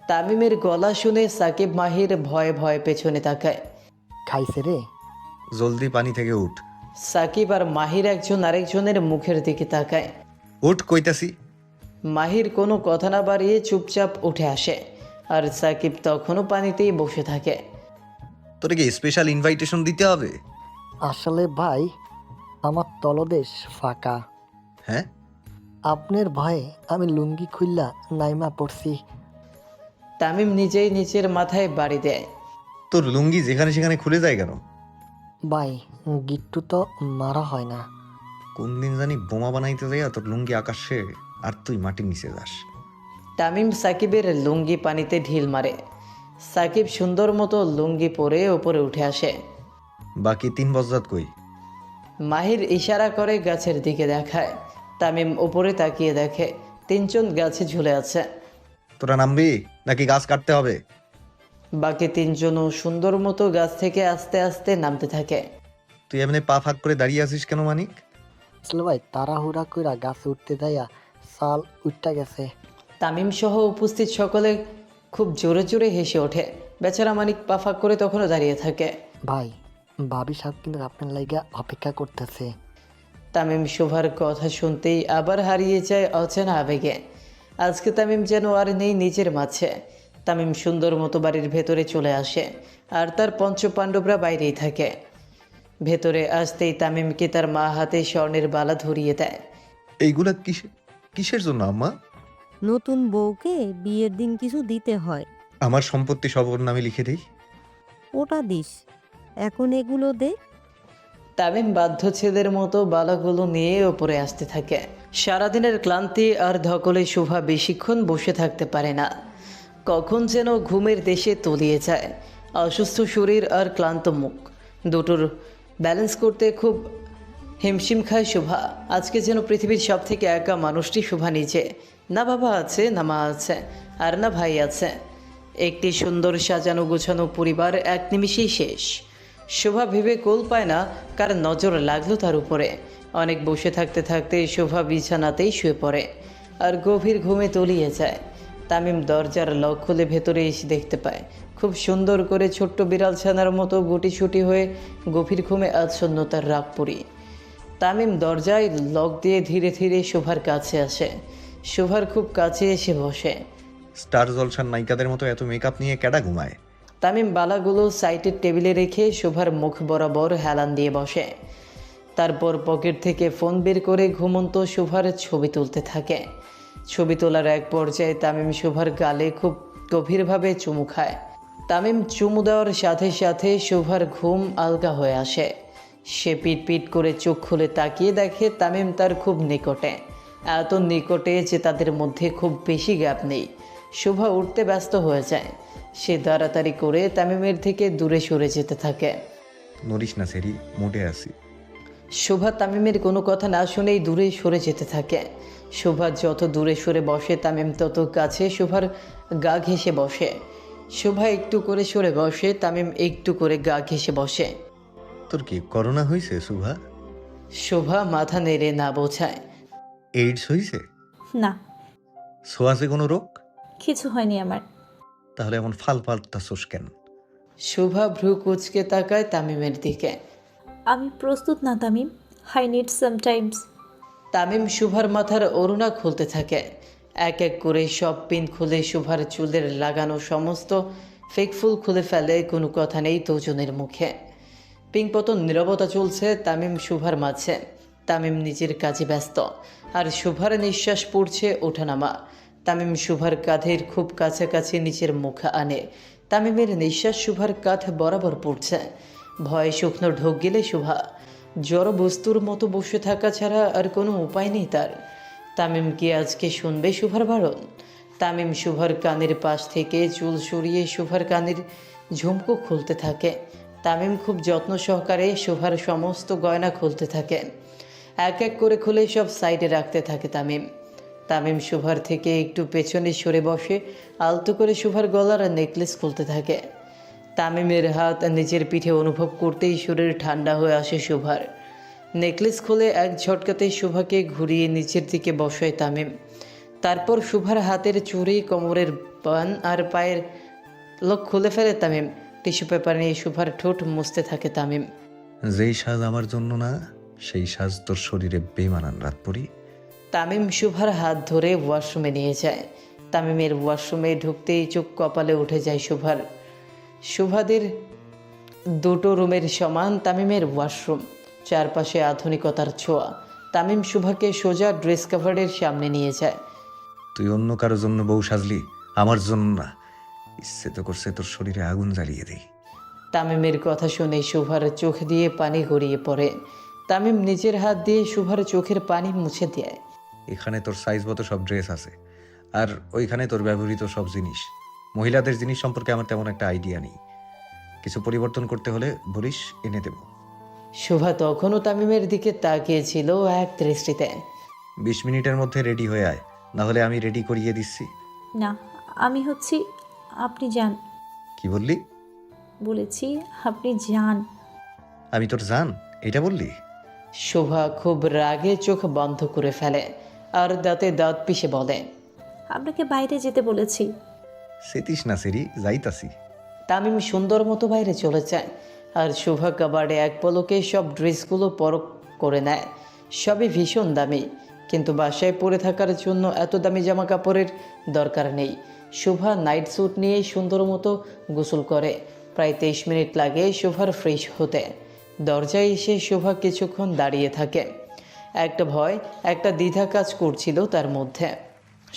তামিমের গলা শুনে সাকিব মাহির ভয়ে ভয়ে পেছনে তাকায়। খাইছে রে। জলদি পানি থেকে উঠ। সাকিব আর মাহির একজন আরেকজনের মুখের দিকে তাকায়। উঠ কইতাছি। মাহির কোনো কথা না বাড়িয়ে চুপচাপ উঠে আসে, আর সাকিব তখনও পানিতেই বসে থাকে। তোরে কি স্পেশাল ইনভাইটেশন দিতে হবে? আসলে ভাই আমার তলদেশ ফাঁকা। হ্যাঁ? আপনার ভয়ে আমি লুঙ্গি খুললা নাইমা পড়ছি। তামিম নিজেই নিচের মাথায় বাড়ি দেয়। তোর লুঙ্গি যেখানে সেখানে খুলে যায় কেন? ভাই গিট্টু তো মারা হয় না। কোন দিন জানি বোমা বানাইতে যাইয়া তোর লুঙ্গি আকাশে আর তুই মাটির নিচে যাস। তামিম সাকিবের লুঙ্গি পানিতে ঢিল মারে। সাকিব সুন্দর মতো লুঙ্গি পরে ওপরে উঠে আসে। বাকি 3 বজ্জাত কই? মাহির ইশারা করে গাছের দিকে দেখায়। তামিম উপরে তাকিয়ে দেখে 3 জন গাছে ঝুলে আছে। তোরা নামবি নাকি গাছ কাটতে হবে? বাকি 3 জনও সুন্দর মতো গাছ থেকে আস্তে আস্তে নামতে থাকে। তুই এমনি পা ফাঁক করে দাঁড়িয়ে আছিস কেন মানিক? আসলে ভাই তাড়াহুড়া কইরা গাছে উঠতে যাইয়া সাল উঠটা গেছে। তামিম সহ উপস্থিত সকলে খুব জোরে জোরে হেসে ওঠে। বেচারা মানিক পা ফাঁক করে তখনও দাঁড়িয়ে থাকে। ভাই ভাবি সাহেব কিন্তু আপনার লাইগা অপেক্ষা করতেছে। তামিম শোভার কথা শুনতেই আবার হারিয়ে যায় অচেনা আবেগে। আজকে তামিম যেন আর নেই নিজের মাঝে। তামিম সুন্দর মতো বাড়ির ভেতরে চলে আসে, আর তার পঞ্চপাণ্ডবরা বাইরেই থাকে। ভেতরে আসতেই তামিমকে তার মা হাতে স্বর্ণের বালা ধরিয়ে দেয়। এইগুলা কিসের জন্য আম্মা? নতুন বউকে বিয়ের দিন কিছু দিতে হয়। আমার সম্পত্তি সব ওর নামে লিখে দেই। ওটা দিস, এখন এগুলো দে। তামিম বাধ্য ছেলের মতো বালাগুলো নিয়ে ওপরে আসতে থাকে। সারাদিনের ক্লান্তি আর ধকলে শোভা বেশিক্ষণ বসে থাকতে পারে না। কখন যেন ঘুমের দেশে তলিয়ে যায়। অসুস্থ শরীর আর ক্লান্ত মুখ দুটোর ব্যালেন্স করতে খুব হিমশিম খায় শোভা। আজকে যেন পৃথিবীর সব থেকে একা মানুষটি শোভা নিজে। না বাবা আছে, না মা আছে, আর না ভাই আছে। একটি সুন্দর সাজানো গোছানো পরিবার এক নিমিষেই শেষ। শোভা ভেবে কোল পায় না কার নজর লাগলো তার উপরে। অনেক বসে থাকতে থাকতে শোভা বিছানাতেই শুয়ে পড়ে আর গভীর ঘুমে তলিয়ে যায়। তামিম দরজার লক খুলে ভেতরে এসে দেখতে পায় খুব সুন্দর করে ছোট্ট বিড়াল ছানার মতো গুটিসুটি হয়ে গভীর ঘুমে আচ্ছন্ন তার রাগপুরি। তামিম দরজায় লক দিয়ে ধীরে ধীরে শোভার কাছে আসে। শোভার খুব কাছে এসে বসে। স্টার জলসার নায়িকাদের মতো এত মেকআপ নিয়ে কেডা ঘুমায়? তামিম বালাগুলো সাইডের টেবিলে রেখে শোভার মুখ বরাবর হেলান দিয়ে বসে। তারপর পকেট থেকে ফোন বের করে ঘুমন্ত শোভার ছবি তুলতে থাকে। ছবি তোলার এক পর্যায়ে তামিম শোভার গালে খুব গভীরভাবে চুমু খায়। তামিম চুমু দেওয়ার সাথে সাথে শোভার ঘুম আলগা হয়ে আসে। সে পিট পিট করে চোখ খুলে তাকিয়ে দেখে তামিম তার খুব নিকটে, এত নিকটে যে তাদের মধ্যে খুব বেশি গ্যাপ নেই। শোভা উঠতে ব্যস্ত হয়ে যায়। সে তাড়াতাড়ি করে তামিমের থেকে দূরে সরে যেতে থাকে। নড়িস না সেরি, মোটে আছি। শোভা তামিমের কোনো কথা না শুনেই দূরে সরে যেতে থাকে। শোভা যত দূরে সরে বসে তামিম তত কাছে শোভার গা ঘেঁষে বসে। শোভা একটু করে সরে বসে, তামিম একটু করে গা ঘেঁষে বসে। তোর কি করোনা হয়েছে সুভা? শোভা মাথা নেড়ে না বোঝায়। এইডস হয়েছে? না, সোয়াসে কোনো রোগ? কিছু হয়নি আমার। তাহলে এমন ফাল পাল্টাছোস কেন? শোভা ভ্রু কুচকে তাকায় তামিমের দিকে। আমি প্রস্তুত না Tamim, I need some times. Tamim শোভার মাথার ওড়না খুলতে থাকে। এক এক করে সব পিন খুলে শোভার চুলের লাগানো সমস্ত ফেক ফুল খুলে ফেলে। কোনো কথা নেই দুজনের মুখে। পিংপতন নীরবতা চলছে তামিম শোভার মাঝে। তামিম নিজের কাজে ব্যস্ত, আর শোভার নিঃশ্বাস পড়ছে ওঠানামা। তামিম শোভার কাঁধের খুব কাছাকাছি নিচের মুখ আনে। তামিমের নিঃশ্বাস শোভার কাঁধ বরাবর পড়ছে। ভয়ে শুকনো ঢোক গেলে শোভা জড় বস্তুর মতো বসে থাকা ছাড়া আর কোনো উপায় নেই তার। তামিম কি আজকে শুনবে শোভার বারণ? তামিম শোভার কানের পাশ থেকে চুল সরিয়ে শোভার কানের ঝুমকো খুলতে থাকে। তামিম খুব যত্ন সহকারে শোভার সমস্ত গয়না খুলতে থাকে। এক এক করে খুলে সব সাইডে রাখতে থাকে তামিম। তামিম শোভার থেকে একটু পেছনে সরে বসে আলতো করে শোভার গলার নেকলেস খুলতে থাকে। তামিমের হাত নিজের পিঠে অনুভব করতেই শরীর ঠান্ডা হয়ে আসে শোভার। নেকলেস খুলে এক ঝটকাতে শোভাকে ঘুরিয়ে নিচের দিকে বসায় তামিম। তারপর শোভার হাতের চুড়ি, কোমরের বান আর পায়ের লক খুলে ফেলে তামিম। টিস্যু পেপার নিয়ে শোভার ঠোঁট মুছতে থাকে তামিম। যেই সাজ আমার জন্য না, সেই সাজ তোর শরীরে বেমানান রাতপরি। তামিম শুভার হাত ধরে ওয়াশরুমে নিয়ে যায়। তামিমের ওয়াশরুমে ঢুকতেই চোখ কপালে উঠে যায় শুভার। শুভাদের দুটো রুমের সমান তামিমের ওয়াশরুম, চারপাশে আধুনিকতার ছোঁয়া। তামিম শুভাকে সোজা ড্রেস কাভারের সামনে নিয়ে যায়। তুই অন্য কারো জন্য বউ সাজলি, আমার জন্য না। ইচ্ছে তো করছে তোর শরীরে আগুন জ্বালিয়ে দেই। তামিমের কথা শুনে শুভার চোখ দিয়ে পানি গড়িয়ে পড়ে। তামিম নিজের হাত দিয়ে শুভার চোখের পানি মুছে দেয়। এখানে তোর সাইজ মতো সব ড্রেস আছে, আর ওইখানে তোর ব্যবহৃত সব জিনিস। মহিলাদের জিনিস সম্পর্কে আমার তেমন একটা আইডিয়া নেই, কিছু পরিবর্তন করতে হলে বলিস, এনে দেব। শুভা তখনও তামিমের দিকে তাকিয়েছিল এক দৃষ্টিতে। 20 মিনিটের মধ্যে রেডি হয়ে আয়, না হলে আমি রেডি করিয়ে দিচ্ছি। না, আমি হচ্ছি, আপনি যান। কি বললি? বলেছি আপনি যান। আমি তোর জান এটা বললি? শোভা খুব রাগে চোখ বন্ধ করে ফেলে আর দাঁতে দাঁত পিষে বলে, আপনাকে বাইরে যেতে বলেছি। সেতিস না সেরি, যাইতাছি। তামিম সুন্দর মতো বাইরে চলে যায় আর শোভা কাবার্ডে এক পলকে সব ড্রেসগুলো পরখ করে নেয়। সবই ভীষণ দামি, কিন্তু বাসায় পরে থাকার জন্য এত দামি জামা কাপড়ের দরকার নেই। শোভা নাইট স্যুট নিয়ে সুন্দর মতো গোসল করে। প্রায় 23 মিনিট লাগে শোভার ফ্রেশ হতে। দরজায় এসে শোভা কিছুক্ষণ দাঁড়িয়ে থাকে। একটা ভয়, একটা দ্বিধা কাজ করছিল তার মধ্যে।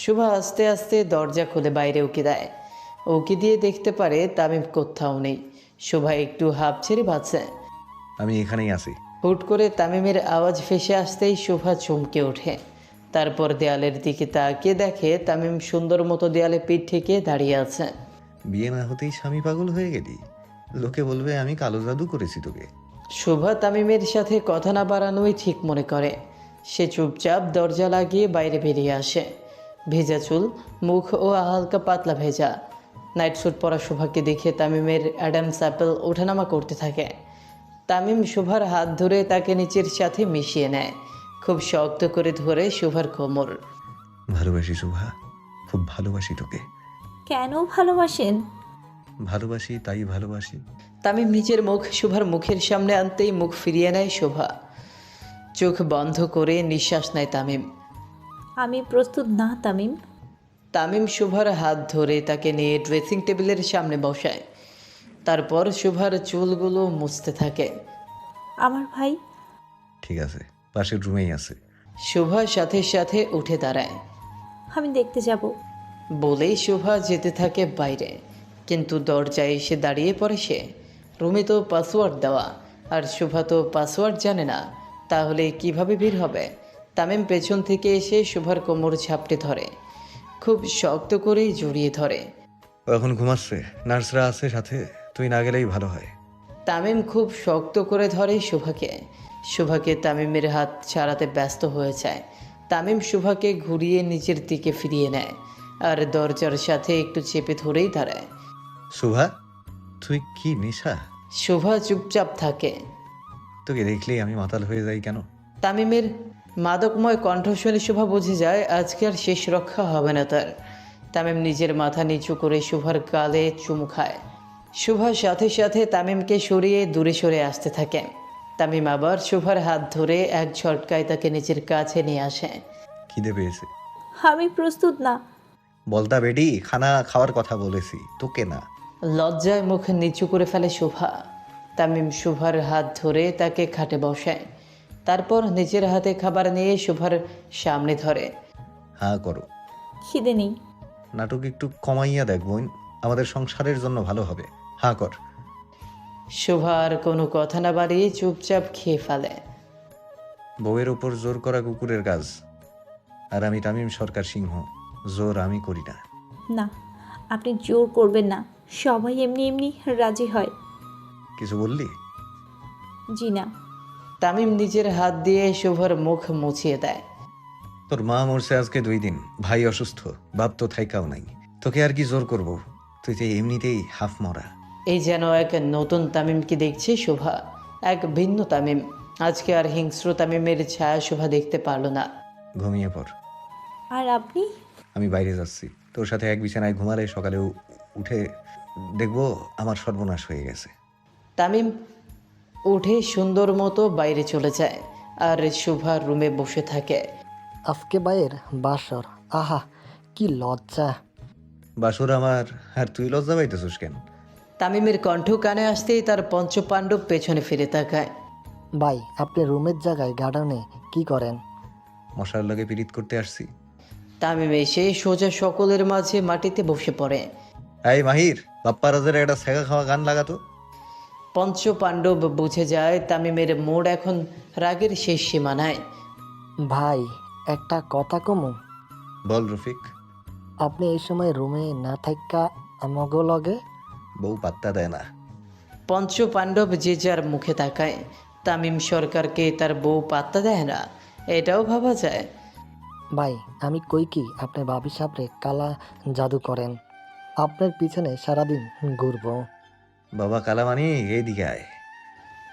শোভা আস্তে আস্তে দরজা খুলে বাইরে উকি দেয়। উকি দিয়ে দেখতে পারে তামিম কোথাও নেই। শোভা একটু হাঁপ ছেড়ে বাঁচে। আমি এখানেই আছি। হুট করে তামিমের আওয়াজ ভেসে আসতেই শোভা চমকে ওঠে। তারপর দেয়ালের দিকে তাকিয়ে দেখে তামিম সুন্দর মতো দেয়ালে পিঠ ঠেকে দাঁড়িয়ে আছে। বিয়ে না হতেই স্বামী পাগল হয়ে গেলি? লোকে বলবে আমি কালো জাদু করেছি তোকে। শোভা তামিমের সাথে কথা না বাড়ানোই ঠিক মনে করে। সে চুপচাপ দরজা লাগিয়ে বাইরে বেরিয়ে আসে। ভেজা চুল, মুখ ও হালকা পাতলা ভেজা। নাইট স্যুট পরা শোভাকে দেখে তামিমের অ্যাডামস অ্যাপেল ওঠানামা করতে থাকে। তামিম শোভার হাত ধরে তাকে নিচের সাথে মিশিয়ে নেয়। খুব শক্ত করে ধরে শোভার কোমর। ভালোবাসি শোভা, খুব ভালোবাসি তোকে। কেন ভালোবাসেন? ভালোবাসি তাই ভালোবাসি। তামিম নিজের মুখ শোভার মুখের সামনে আনতেই মুখ ফিরিয়ে নেয় শোভা। চোখ বন্ধ করে নিঃশ্বাস নেয় তামিম। আমি প্রস্তুত না তামিম। তামিম শোভার হাত ধরে তাকে নিয়ে ড্রেসিং টেবিলের সামনে বসায়। তারপর শোভার চুলগুলো মুছতে থাকে। আমার ভাই? ঠিক আছে, পাশের রুমেই আছে। শোভা সাথে সাথে উঠে দাঁড়ায়। আমি দেখতে যাব। বলেই শোভা যেতে থাকে বাইরে, কিন্তু দরজায় এসে দাঁড়িয়ে পড়ে সে। রুমে তো পাসওয়ার্ড দেওয়া, আর শোভা তো পাসওয়ার্ড জানে না, তাহলে কিভাবে বের হবে? তামিম পেছন থেকে এসে শোভার কোমর ঝাপটে ধরে, খুব শক্ত করেই জড়িয়ে ধরে। ও এখন ঘুমাচ্ছে, নার্সরা আছে সাথে, তুই না গেলেই ভালো হয়। তামিম খুব শক্ত করে ধরে শোভাকে। শোভাকে তামিমের হাত ছাড়াতে ব্যস্ত হয়ে যায়। তামিম শোভাকে ঘুরিয়ে নিজের দিকে ফিরিয়ে নেয় আর দরজার সাথে একটু চেপে ধরেই দাঁড়ায়। শোভা, তুই কি নেশা? শোভা চুপচাপ থাকে। তোকে দেখলেই আমি মাতাল হয়ে যাই কেন? তামিমের মাদকময় কণ্ঠ শুনে শোভা বুঝে যায় আজকে আর শেষ রক্ষা হবে না তার। তামিম নিজের মাথা নিচু করে শোভার গালে চুমু খায়। শোভার সাথে সাথে তামিমকে সরিয়ে দূরে সরে আসতে থাকে। তামিম আবার শোভার হাত ধরে এক ঝটকায় তাকে নিজের কাছে নিয়ে আসে। খিদে পেয়েছে। আমি প্রস্তুত না। বলতা বেডি, খানা খাওয়ার কথা বলেছি, তোকে না। লজ্জায় মুখ নিচু করে ফেলে শোভা। তামিম শোভার হাত ধরে তাকে খাটে বসায়। তারপর নিজের হাতে খাবার নিয়ে শোভার সামনে ধরে। হ্যাঁ করো। খিদে নেই। নাটক একটু কমাইয়া দেখ বোন, আমাদের সংসারের জন্য ভালো হবে। হ্যাঁ কর। শোভা আর কোনো কথা না বাড়িয়ে চুপচাপ খেয়ে ফেলে। বউয়ের ওপর জোর করা কুকুরের কাজ, আর আমি তামিম সরকার সিংহ, জোর আমি করি না। না, আপনি জোর করবেন না, সবাই এমনি এমনি রাজি হয়। কিছু বললি? জি না। তামিম নিজের হাত দিয়ে শোভার মুখ মুছিয়ে দেয়। তোর মা মরছে আজকে 2 দিন, ভাই অসুস্থ, বাপ তো থাইকাও নাই, তোকে আর কি জোর করব? তুই তো এমনিতেই হাফ মরা। এই যেন এক নতুন তামিমকে দেখছে শোভা, এক ভিন্ন তামিম। আজকে আর হিংস্র তামিমের ছায়া শোভা দেখতে পারল না। ঘুমিয়ে পড়। আর আপনি? আমি বাইরে যাচ্ছি, তোর সাথে এক বিছানায় ঘুমালে সকালে উঠে দেখবো আমার সর্বনাশ হয়ে গেছে। তামিম উঠে সুন্দর মতো বাইরে চলে যায় আর শুভা রুমে বসে থাকে। আজকে বাইয়ের বাসর, আহা কি লজ্জা। বাসুর আমার, আর তুই লজ্জা পাইতেছিস কেন? তামিমের কণ্ঠ কানে আসতেই তার পঞ্চপাণ্ডব পেছনে ফিরে তাকায়। ভাই আপনি রুমের জায়গায় গার্ডেনে কি করেন? মশার লগে পিরিত করতে আসছি। তামিম এসে সোজা সকলের মাঝে মাটিতে বসে পড়ে। এই মাহির, বাপ্পা রাজের একটা সেগা খাওয়া গান লাগাতো। পঞ্চপাণ্ডব বুঝে যায় তামিমের মোড় এখন রাগের শেষ সীমানায়। ভাই একটা কথা কমু? বল রফিক। আপনি এই সময় রুমে না থাকা আমাগো লগে? বউ পাত্তা দেয় না। পঞ্চপাণ্ডব যে যার মুখে তাকায়। তামিম সরকারকে তার বউ পাত্তা দেয় না, এটাও ভাবা যায়। ভাই আমি কই কি আপনি ভাবি সাপড়ে কালা জাদু করেন, আপনার পিছনে সারাদিন ঘুরবো। বাবা কালামানি, এইদিকে আয়।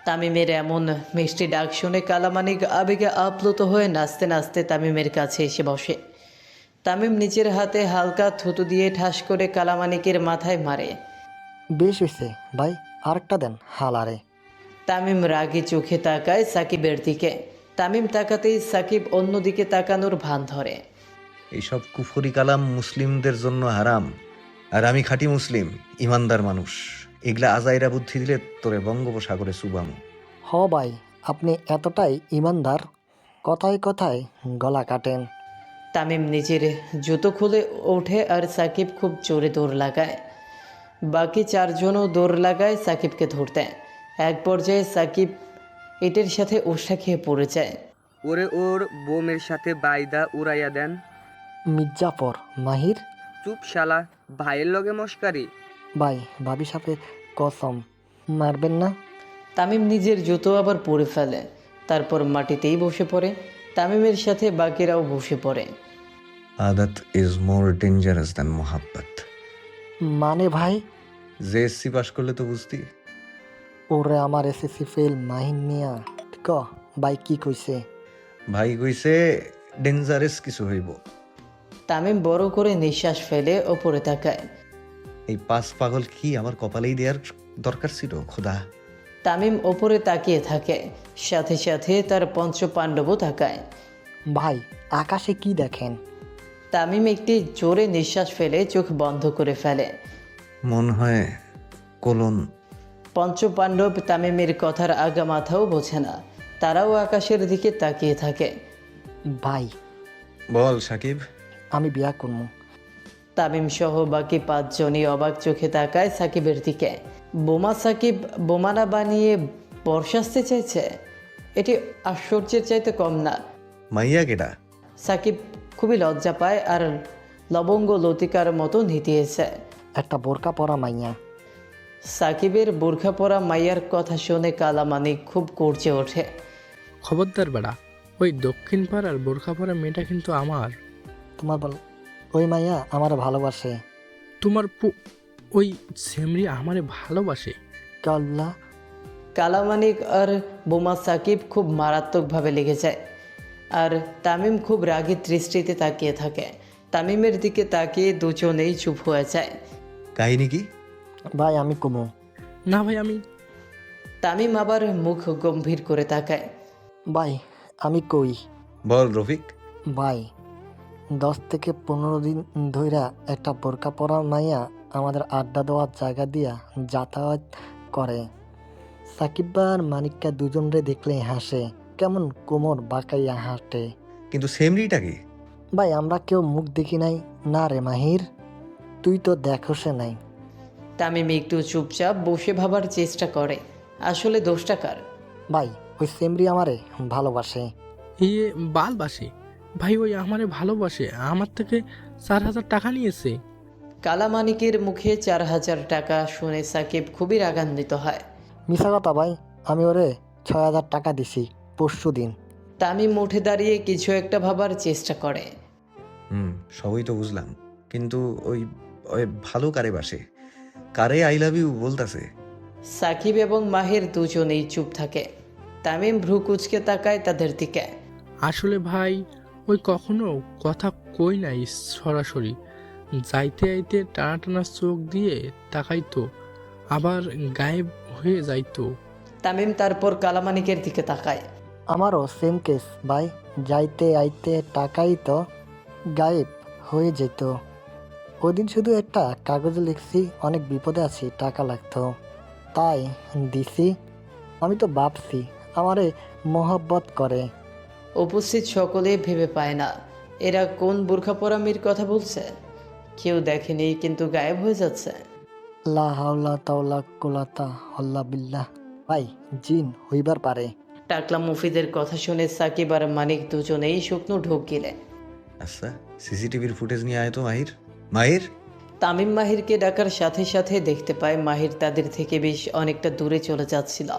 তামিমের এমন মিষ্টি ডাক শুনে কালামানিক আবেগে আপ্লুত হয়ে নাচতে নাচতে তামিমের কাছে এসে বসে। তামিম নিজের হাতে হালকা থুতু দিয়ে ঠাস করে কালামানিকের মাথায় মারে। বেশ হয়েছে ভাই, আরেকটা দেন হালারে। তামিম রাগী চোখে তাকায় সাকিবের দিকে। তামিম তাকাতেই সাকিব অন্যদিকে তাকানোর ভান ধরে। এইসব কুফরি কালাম মুসলিমদের জন্য হারাম, আর আমি খাঁটি মুসলিম, ইমানদার মানুষ। এগুলা আজাইরা বুদ্ধি দিলে তোরে বঙ্গোপসাগরে চুবামু। হ ভাই আপনি এতটাই ইমানদার, কথায় কথায় গলা কাটেন। তামিম নিজের জুতো খুলে ওঠে আর সাকিব খুব জোরে দৌড় লাগায়। বাকি চারজনও দৌড় লাগায় সাকিবকে ধরতে। এক পর্যায়ে সাকিব ইটের সাথে উষ্টা খেয়ে পড়ে যায়। ওরে ওর বোমের সাথে বাইদা উড়াইয়া দেন। মির্জাফর, মাহির। চুপ শালা, ভাইয়ের লগে মস্কারি। ভাই ভাবি সাপে কসম, মারবেন না। তামিম নিজের জুতো আবার পরে ফেলে, তারপর মাটিতেই বসে পড়ে। তামিমের সাথে বাকিরাও বসে পড়ে। আদত ইজ মোর ডেঞ্জারাস দ্যান মোহাব্বত। মানে ভাই? যে এসসি পাস করলে তো বুঝতি। ওরে আমার এসএসসি ফেল মাহিন মিয়া। ক ভাই কি কইছে? ভাই কইছে ডেঞ্জারাস কিছু হইব। তামিম বড় করে নিঃশ্বাস ফেলে ওপরে তাকায়। এই পাঁচ পাগল কি আমার কপালেই দেওয়ার দরকার ছিল খোদা? তামিম ওপরে তাকিয়ে থাকে, সাথে সাথে তার পঞ্চপাণ্ডবও তাকায়। ভাই আকাশে কি দেখেন? তামিম একটি জোরে নিঃশ্বাস ফেলে চোখ বন্ধ করে ফেলে। মন হয় কোলন। পঞ্চপাণ্ডব তামিমের কথার আগা মাথাও বোঝে না, তারাও আকাশের দিকে তাকিয়ে থাকে। ভাই বল সাকিব। আমি বিয়া করবো। তামিম সহ বাকি পাঁচজনই অবাক চোখে তাকায় সাকিবের দিকে। বোমা সাকিব বোমা না বানিয়ে বর্ষাস্তে চাইছে, এটি আশ্চর্যের চাইতে কম না। মাইয়া কেডা? সাকিব খুবই লজ্জা পায় আর লবঙ্গ লতিকার মতো নিতিয়েছে। একটা বোরকা পরা মাইয়া। সাকিবের বোরখা পরা মাইয়ার কথা শুনে কালামানিক খুব গর্জে ওঠে। খবরদার বেড়া, ওই দক্ষিণ পাড়ার বোরখা পরা মেয়েটা কিন্তু আমার। তোমার বল ওই মাইয়া আমার ভালোবাসে। তোমার ওই সেমরি আমারে ভালোবাসে। কাল্লা। কালামানিক আর বোমা সাকিব খুব মারাত্মকভাবে লেগে যায়, আর তামিম খুব রাগী দৃষ্টিতে তাকিয়ে থাকে। তামিমের দিকে তাকিয়ে দুজনেই চুপ হয়ে যায়। কাহিনী কি? ভাই আমি কমু। না ভাই আমি। তামিম আবার মুখ গম্ভীর করে তাকায়। ভাই আমি কই। বল রফিক। ভাই 10 থেকে 15 দিন ধইরা একটা বোরকা পরা মাইয়া আমাদের আড্ডা দেওয়ার জায়গা দিয়া যাতায়াত করে। সাকিব আর মানিককা দুজনরে দেখলে হাসে, কেমন কোমর বাঁকাইয়া হাঁটে। কিন্তু সেমরিটা কি? ভাই আমরা কেউ মুখ দেখি নাই। না রে মাহির, তুই তো দেখোসে নাই। তামিম একটু চুপচাপ বসে ভাবার চেষ্টা করে, আসলে দোষটা কার? ভাই ওই সেমরি আমারে ভালোবাসে। ইয়ে বালবাসে ভাই, ওই আমারে ভালোবাসে, আমার থেকে 4,000 টাকা নিয়েছে। কালামানিকের মুখে 4,000 টাকা শুনে সাকিব খুবই রাগান্বিত হয়। মিশা কথা ভাই, আমি ওরে 6,000 টাকা দিছি পরশু দিন। তামিম উঠে দাঁড়িয়ে কিছু একটা ভাবার চেষ্টা করে। সবই তো বুঝলাম, কিন্তু ওই ওই ভালো কারে বাসে? কারে আই লাভ ইউ বলতাছে? সাকিব এবং মাহির দুজনেই চুপ থাকে। তামিম ভ্রু কুচকে তাকায় তাদের দিকে। আসলে ভাই ওই কখনো কথা কই নাই সরাসরি, যাইতে আইতে টানা টানা চোখ দিয়ে তাকাইতো, আবার গায়েব হয়ে যাইতো। তামিম তারপর কালামানিকের দিকে তাকায়। আমারও সেম কেস ভাই, যাইতে আইতে টাকাই তো গায়েব হয়ে যেত। ওদিন শুধু একটা কাগজে লিখছি অনেক বিপদে আছি, টাকা লাগতো, তাই দিছি। আমি তো ভাবছি আমারে মোহব্বত করে। উপস্থিত সকলে ভেবে পায় না এরা কোন বোরখা পরা মেয়ের কথা বলছে। কেউ দেখেনি কিন্তু গায়েব হয়ে যাচ্ছে। লা হাওলা তাওলা কুলাতা হল্লা বিল্লাহ। ভাই জিন হইবার পারে। টাকলা মুফিদের কথা শুনে সাকিব আর মানিক দুজনেই শুকনো ঢোক গিলে। আচ্ছা, সিসিটিভির ফুটেজ নিয়ে আয় তো মাহির। মাহির, তামিম মাহিরকে ডাকার সাথে সাথে দেখতে পায় মাহির তাদের থেকে বেশ অনেকটা দূরে চলে যাচ্ছিল।